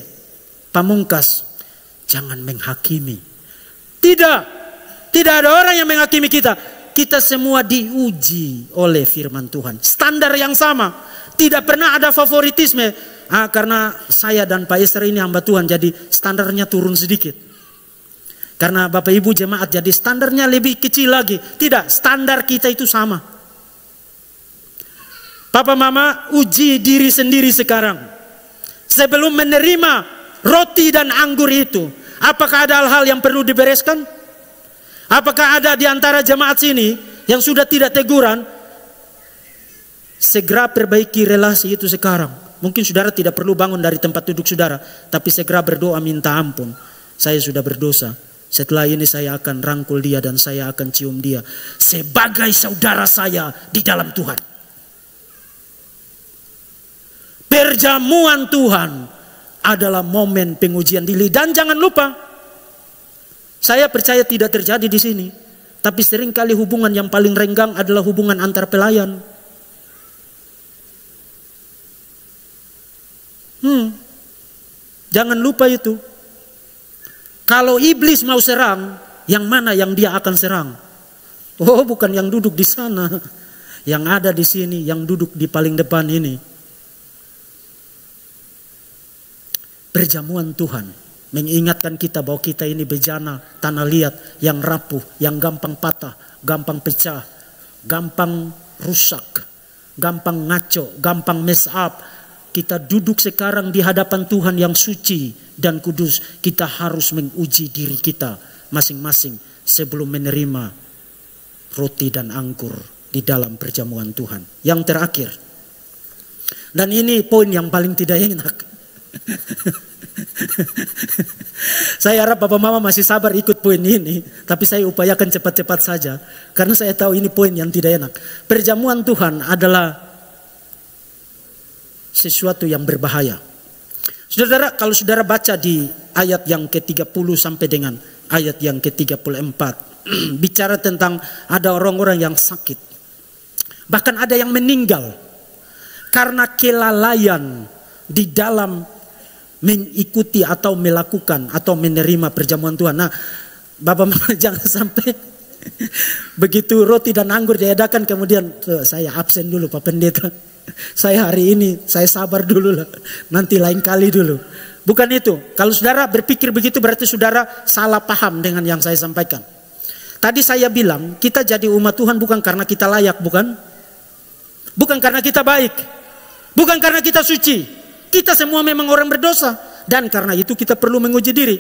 pamungkas, jangan menghakimi. Tidak ada orang yang menghakimi kita. Kita semua diuji oleh firman Tuhan. Standar yang sama. Tidak pernah ada favoritisme. Karena saya dan Pak Esther ini hamba Tuhan, jadi standarnya turun sedikit. Karena Bapak Ibu jemaat, jadi standarnya lebih kecil lagi. Tidak, standar kita itu sama. Papa Mama, uji diri sendiri sekarang. Sebelum menerima roti dan anggur itu, apakah ada hal-hal yang perlu dibereskan? Apakah ada di antara jemaat sini yang sudah tidak teguran? Segera perbaiki relasi itu sekarang. Mungkin saudara tidak perlu bangun dari tempat duduk saudara, tapi segera berdoa minta ampun. Saya sudah berdosa. Setelah ini saya akan rangkul dia dan saya akan cium dia sebagai saudara saya di dalam Tuhan. Perjamuan Tuhan adalah momen pengujian diri. Dan jangan lupa, saya percaya tidak terjadi di sini, Tapi seringkali hubungan yang paling renggang adalah hubungan antar pelayan. Jangan lupa itu. Kalau iblis mau serang, yang mana yang dia akan serang? Oh, bukan yang duduk di sana. Yang ada di sini, yang duduk di paling depan ini. Perjamuan Tuhan mengingatkan kita bahwa kita ini bejana, tanah liat, yang rapuh, yang gampang patah, gampang pecah, gampang rusak, gampang ngaco, gampang mess up. Kita duduk sekarang di hadapan Tuhan yang suci dan kudus. Kita harus menguji diri kita masing-masing sebelum menerima roti dan anggur di dalam perjamuan Tuhan. Yang terakhir, dan ini poin yang paling tidak enak. Saya harap Bapak Mama masih sabar ikut poin ini, tapi saya upayakan cepat-cepat saja karena saya tahu ini poin yang tidak enak. Perjamuan Tuhan adalah sesuatu yang berbahaya. Saudara, kalau saudara baca di ayat yang ke-30 sampai dengan ayat yang ke-34, bicara tentang ada orang-orang yang sakit. Bahkan ada yang meninggal karena kelalaian di dalam mengikuti atau melakukan atau menerima perjamuan Tuhan. Nah, Bapak Mama jangan sampai begitu roti dan anggur diadakan kemudian saya absen dulu Pak Pendeta. Saya hari ini, saya sabar dulu lah. Nanti lain kali dulu. Bukan itu. Kalau saudara berpikir begitu berarti saudara salah paham dengan yang saya sampaikan. Tadi saya bilang kita jadi umat Tuhan bukan karena kita layak, bukan? Bukan karena kita baik. Bukan karena kita suci. Kita semua memang orang berdosa. Dan karena itu kita perlu menguji diri.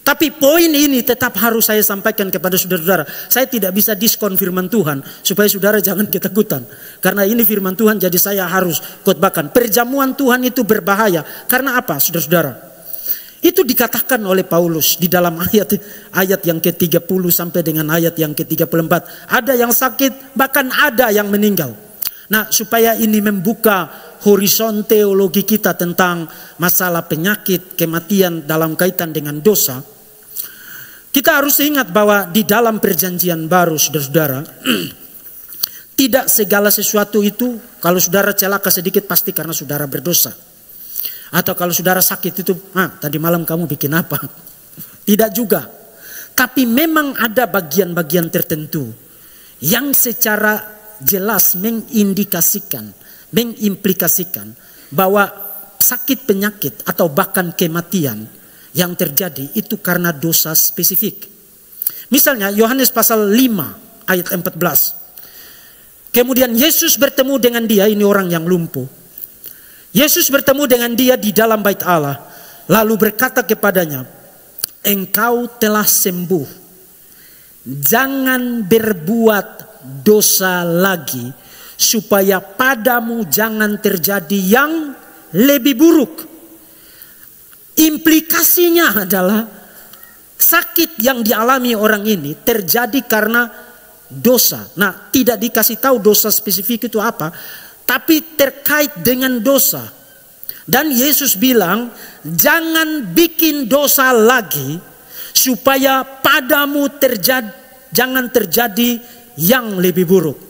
Tapi poin ini tetap harus saya sampaikan kepada saudara-saudara. Saya tidak bisa diskon firman Tuhan supaya saudara jangan ketakutan. Karena ini firman Tuhan jadi saya harus khotbahkan. Perjamuan Tuhan itu berbahaya. Karena apa saudara-saudara? Itu dikatakan oleh Paulus di dalam ayat yang ke-30 sampai dengan ayat yang ke-34. Ada yang sakit, bahkan ada yang meninggal. Nah, supaya ini membuka horizon teologi kita tentang masalah penyakit, kematian dalam kaitan dengan dosa. Kita harus ingat bahwa di dalam perjanjian baru saudara-saudara, tidak segala sesuatu itu kalau saudara celaka sedikit pasti karena saudara berdosa. Atau kalau saudara sakit itu, tadi malam kamu bikin apa? Tidak juga. Tapi memang ada bagian-bagian tertentu yang secara jelas mengindikasikan, mengimplikasikan bahwa sakit penyakit atau bahkan kematian yang terjadi itu karena dosa spesifik. Misalnya Yohanes pasal 5 ayat 14. Kemudian Yesus bertemu dengan dia, ini orang yang lumpuh. Yesus bertemu dengan dia di dalam bait Allah. Lalu berkata kepadanya, engkau telah sembuh. Jangan berbuat dosa lagi, supaya padamu jangan terjadi yang lebih buruk. Implikasinya adalah sakit yang dialami orang ini terjadi karena dosa. Nah, tidak dikasih tahu dosa spesifik itu apa, tapi terkait dengan dosa. Dan Yesus bilang, jangan bikin dosa lagi supaya padamu jangan terjadi yang lebih buruk.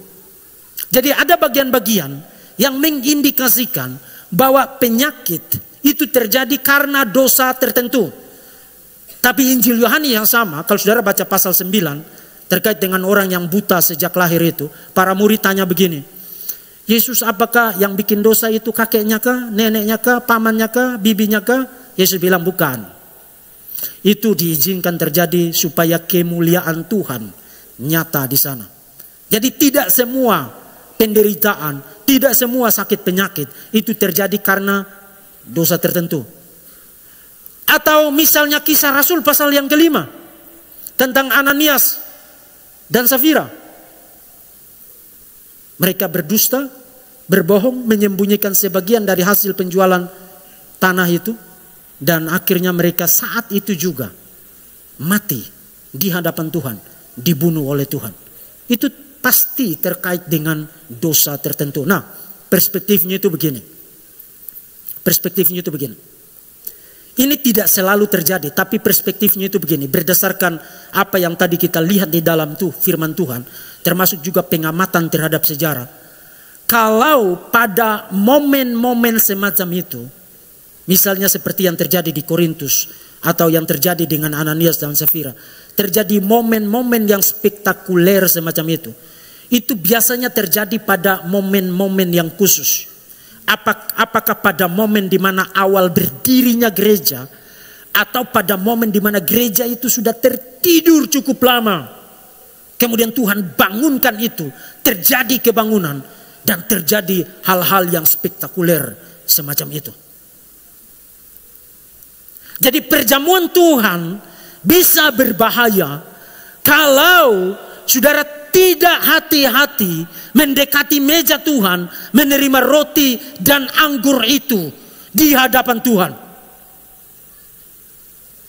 Jadi ada bagian-bagian yang mengindikasikan bahwa penyakit itu terjadi karena dosa tertentu. Tapi Injil Yohanes yang sama, kalau saudara baca pasal 9 terkait dengan orang yang buta sejak lahir itu, para murid tanya begini, Yesus apakah yang bikin dosa itu kakeknya kah, neneknya kah, pamannya kah, bibinya kah? Yesus bilang bukan. Itu diizinkan terjadi supaya kemuliaan Tuhan nyata di sana. Jadi tidak semua penderitaan, tidak semua sakit penyakit itu terjadi karena dosa tertentu. Atau misalnya kisah Rasul pasal yang ke-5 tentang Ananias dan Safira. Mereka berdusta, berbohong, menyembunyikan sebagian dari hasil penjualan tanah itu. Dan akhirnya mereka saat itu juga mati di hadapan Tuhan, dibunuh oleh Tuhan. Itu pasti terkait dengan dosa tertentu. Nah, perspektifnya itu begini. Ini tidak selalu terjadi, tapi perspektifnya itu begini, berdasarkan apa yang tadi kita lihat di dalam firman Tuhan, termasuk juga pengamatan terhadap sejarah. Kalau pada momen-momen semacam itu, misalnya seperti yang terjadi di Korintus atau yang terjadi dengan Ananias dan Safira, terjadi momen-momen yang spektakuler semacam itu biasanya terjadi pada momen-momen yang khusus. Apakah pada momen di mana awal berdirinya gereja, atau pada momen di mana gereja itu sudah tertidur cukup lama, kemudian Tuhan bangunkan itu, terjadi kebangunan dan terjadi hal-hal yang spektakuler semacam itu. Jadi perjamuan Tuhan bisa berbahaya kalau saudara tidak hati-hati mendekati meja Tuhan, menerima roti dan anggur itu di hadapan Tuhan.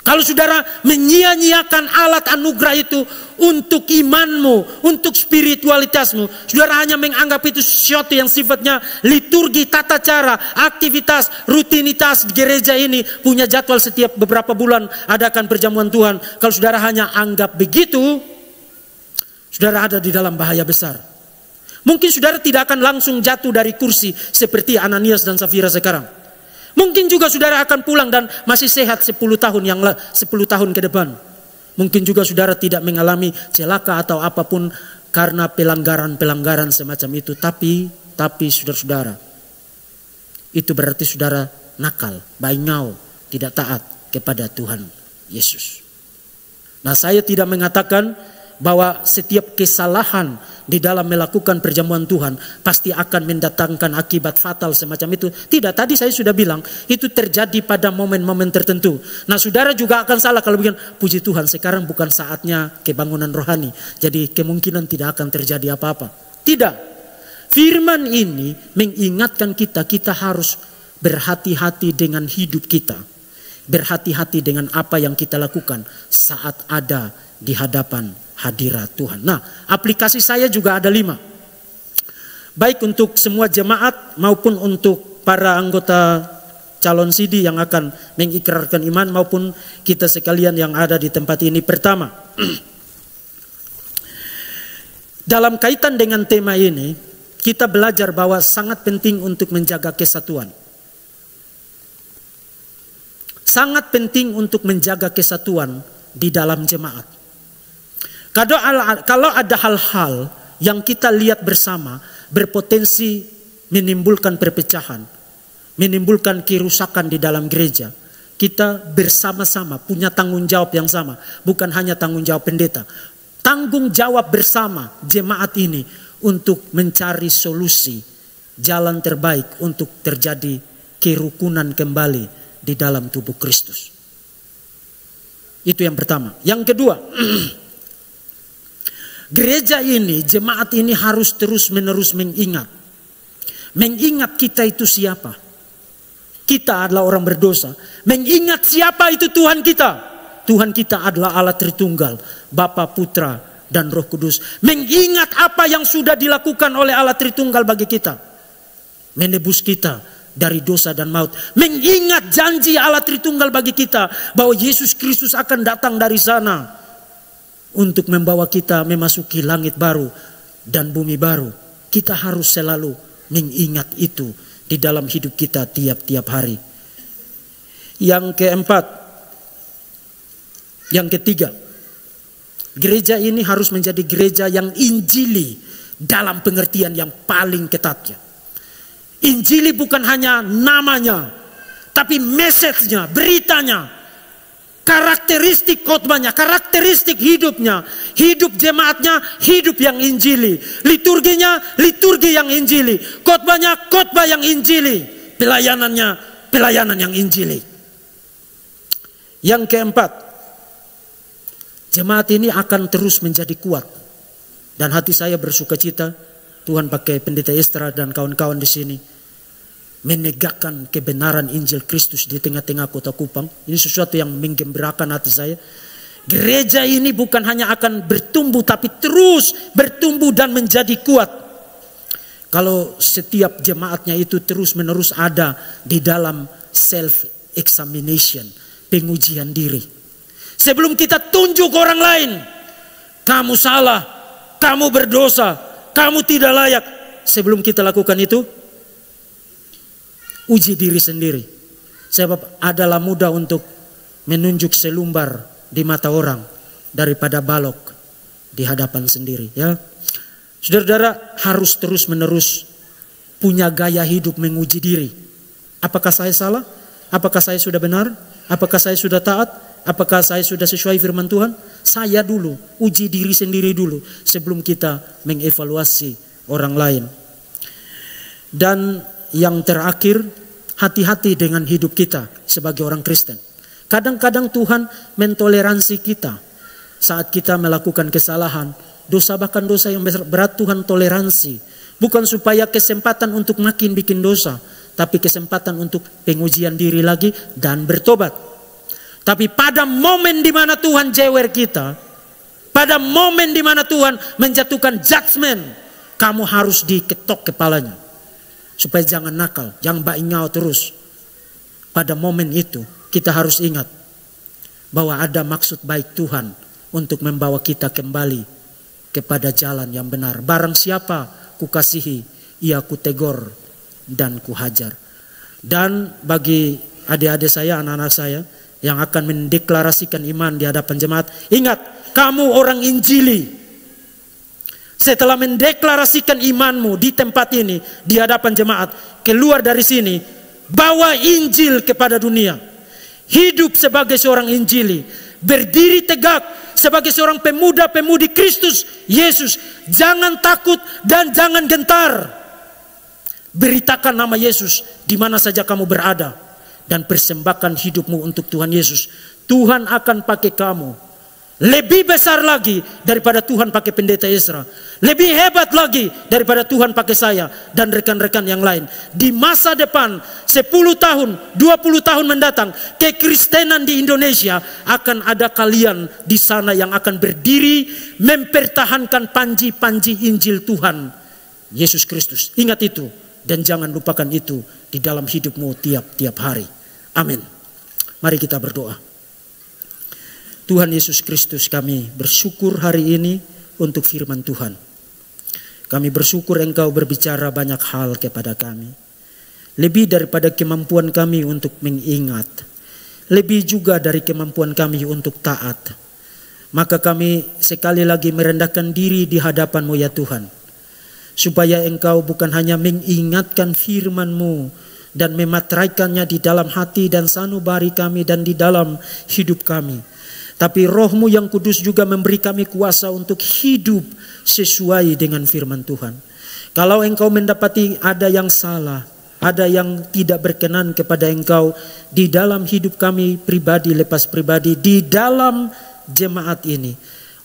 Kalau saudara menyia-nyiakan alat anugerah itu untuk imanmu, untuk spiritualitasmu, saudara hanya menganggap itu sesuatu yang sifatnya liturgi, tata cara, aktivitas, rutinitas gereja ini punya jadwal setiap beberapa bulan adakan perjamuan Tuhan. Kalau saudara hanya anggap begitu, saudara ada di dalam bahaya besar. Mungkin saudara tidak akan langsung jatuh dari kursi seperti Ananias dan Safira sekarang. Mungkin juga saudara akan pulang dan masih sehat 10 tahun ke depan. Mungkin juga saudara tidak mengalami celaka atau apapun karena pelanggaran-pelanggaran semacam itu. Tapi saudara-saudara, itu berarti saudara nakal, bainyau, tidak taat kepada Tuhan Yesus. Nah, saya tidak mengatakan bahwa setiap kesalahan di dalam melakukan perjamuan Tuhan pasti akan mendatangkan akibat fatal semacam itu. Tidak, tadi saya sudah bilang itu terjadi pada momen-momen tertentu. Nah, saudara juga akan salah kalau bilang, puji Tuhan sekarang bukan saatnya kebangunan rohani, jadi kemungkinan tidak akan terjadi apa-apa. Tidak. Firman ini mengingatkan kita harus berhati-hati dengan hidup kita. Berhati-hati dengan apa yang kita lakukan saat ada di hadapan hadirat Tuhan. Nah, aplikasi saya juga ada 5. Baik untuk semua jemaat maupun untuk para anggota calon CD yang akan mengikrarkan iman maupun kita sekalian yang ada di tempat ini. Pertama, dalam kaitan dengan tema ini, kita belajar bahwa sangat penting untuk menjaga kesatuan. Sangat penting untuk menjaga kesatuan di dalam jemaat. Kalau ada hal-hal yang kita lihat bersama berpotensi menimbulkan perpecahan, menimbulkan kerusakan di dalam gereja, kita bersama-sama punya tanggung jawab yang sama, bukan hanya tanggung jawab pendeta. Tanggung jawab bersama jemaat ini untuk mencari solusi, jalan terbaik untuk terjadi kerukunan kembali di dalam tubuh Kristus. Itu yang pertama. Yang kedua, gereja ini, jemaat ini harus terus-menerus mengingat kita itu siapa. Kita adalah orang berdosa. Mengingat siapa itu Tuhan kita. Tuhan kita adalah Allah Tritunggal, Bapa, Putra, dan Roh Kudus. Mengingat apa yang sudah dilakukan oleh Allah Tritunggal bagi kita. Menebus kita dari dosa dan maut. Mengingat janji Allah Tritunggal bagi kita bahwa Yesus Kristus akan datang dari sana untuk membawa kita memasuki langit baru dan bumi baru. Kita harus selalu mengingat itu di dalam hidup kita tiap-tiap hari. Yang keempat, yang ketiga, gereja ini harus menjadi gereja yang injili dalam pengertian yang paling ketatnya. Injili bukan hanya namanya, tapi message-nya, beritanya, karakteristik khotbahnya, karakteristik hidupnya, hidup jemaatnya, hidup yang injili, liturginya, liturgi yang injili, khotbahnya, khotbah yang injili, pelayanannya, pelayanan yang injili. Yang keempat, jemaat ini akan terus menjadi kuat, dan hati saya bersukacita Tuhan pakai pendeta Estra dan kawan-kawan di sini menegakkan kebenaran Injil Kristus di tengah-tengah kota Kupang. Ini sesuatu yang menggembirakan hati saya. Gereja ini bukan hanya akan bertumbuh, tapi terus bertumbuh dan menjadi kuat. Kalau setiap jemaatnya itu terus-menerus ada di dalam self examination, pengujian diri. Sebelum kita tunjuk orang lain, kamu salah, kamu berdosa, kamu tidak layak. Sebelum kita lakukan itu, uji diri sendiri. Sebab adalah mudah untuk menunjuk selumbar di mata orang daripada balok di hadapan sendiri. Ya, saudara-saudara harus terus menerus punya gaya hidup menguji diri. Apakah saya salah? Apakah saya sudah benar? Apakah saya sudah taat? Apakah saya sudah sesuai firman Tuhan? Saya dulu, uji diri sendiri dulu sebelum kita mengevaluasi orang lain. Dan yang terakhir, hati-hati dengan hidup kita sebagai orang Kristen. Kadang-kadang Tuhan mentoleransi kita saat kita melakukan kesalahan, dosa bahkan dosa yang berat Tuhan toleransi. Bukan supaya kesempatan untuk makin bikin dosa, tapi kesempatan untuk pengujian diri lagi dan bertobat. Tapi pada momen di mana Tuhan jewer kita, pada momen di mana Tuhan menjatuhkan judgment, kamu harus diketok kepalanya. Supaya jangan nakal, jangan baingau terus. Pada momen itu kita harus ingat bahwa ada maksud baik Tuhan untuk membawa kita kembali kepada jalan yang benar. Barang siapa kukasihi, ia kutegor dan kuhajar. Dan bagi adik-adik saya, anak-anak saya yang akan mendeklarasikan iman di hadapan jemaat, ingat, kamu orang Injili. Setelah mendeklarasikan imanmu di tempat ini, di hadapan jemaat, keluar dari sini, bawa Injil kepada dunia. Hidup sebagai seorang Injili, berdiri tegak sebagai seorang pemuda-pemudi Kristus Yesus. Jangan takut dan jangan gentar. Beritakan nama Yesus di mana saja kamu berada. Dan persembahkan hidupmu untuk Tuhan Yesus. Tuhan akan pakai kamu lebih besar lagi daripada Tuhan pakai pendeta Ezra. Lebih hebat lagi daripada Tuhan pakai saya dan rekan-rekan yang lain. Di masa depan 10 tahun, 20 tahun mendatang, kekristenan di Indonesia akan ada kalian di sana yang akan berdiri mempertahankan panji-panji Injil Tuhan Yesus Kristus. Ingat itu dan jangan lupakan itu di dalam hidupmu tiap-tiap hari. Amin. Mari kita berdoa. Tuhan Yesus Kristus, kami bersyukur hari ini untuk firman Tuhan. Kami bersyukur Engkau berbicara banyak hal kepada kami. Lebih daripada kemampuan kami untuk mengingat. Lebih juga dari kemampuan kami untuk taat. Maka kami sekali lagi merendahkan diri di hadapan-Mu ya Tuhan. Supaya Engkau bukan hanya mengingatkan firman-Mu dan memateraikannya di dalam hati dan sanubari kami dan di dalam hidup kami. Tapi Roh-Mu yang kudus juga memberi kami kuasa untuk hidup sesuai dengan firman Tuhan. Kalau Engkau mendapati ada yang salah, ada yang tidak berkenan kepada Engkau di dalam hidup kami pribadi, lepas pribadi, di dalam jemaat ini.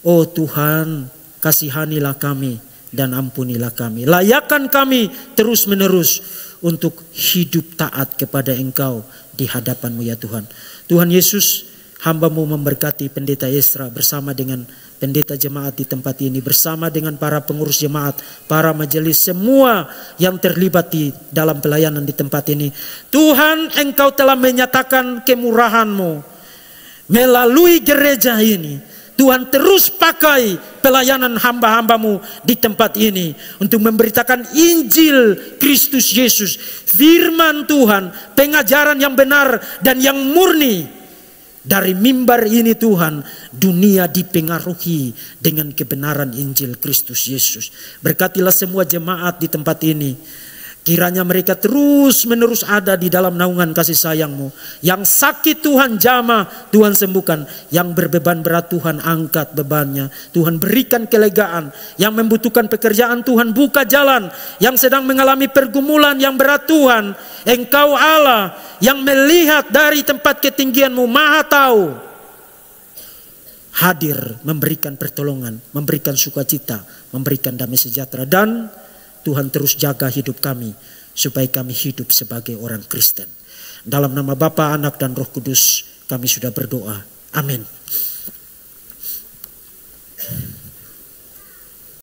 Oh Tuhan, kasihanilah kami dan ampunilah kami. Layakkan kami terus menerus untuk hidup taat kepada Engkau di hadapan-Mu ya Tuhan. Tuhan Yesus, hamba-Mu memberkati pendeta Ezra bersama dengan pendeta jemaat di tempat ini, bersama dengan para pengurus jemaat, para majelis, semua yang terlibat di dalam pelayanan di tempat ini. Tuhan, Engkau telah menyatakan kemurahan-Mu melalui gereja ini. Tuhan terus pakai pelayanan hamba-hamba-Mu di tempat ini untuk memberitakan Injil Kristus Yesus, firman Tuhan, pengajaran yang benar dan yang murni. Dari mimbar ini Tuhan, dunia dipengaruhi dengan kebenaran Injil Kristus Yesus. Berkatilah semua jemaat di tempat ini. Kiranya mereka terus menerus ada di dalam naungan kasih sayang-Mu. Yang sakit Tuhan jamah, Tuhan sembuhkan. Yang berbeban berat Tuhan angkat bebannya. Tuhan berikan kelegaan. Yang membutuhkan pekerjaan Tuhan buka jalan. Yang sedang mengalami pergumulan yang berat Tuhan, Engkau Allah yang melihat dari tempat ketinggian-Mu, Maha tahu. Hadir memberikan pertolongan, memberikan sukacita, memberikan damai sejahtera. Dan Tuhan terus jaga hidup kami supaya kami hidup sebagai orang Kristen. Dalam nama Bapa, Anak dan Roh Kudus kami sudah berdoa. Amin.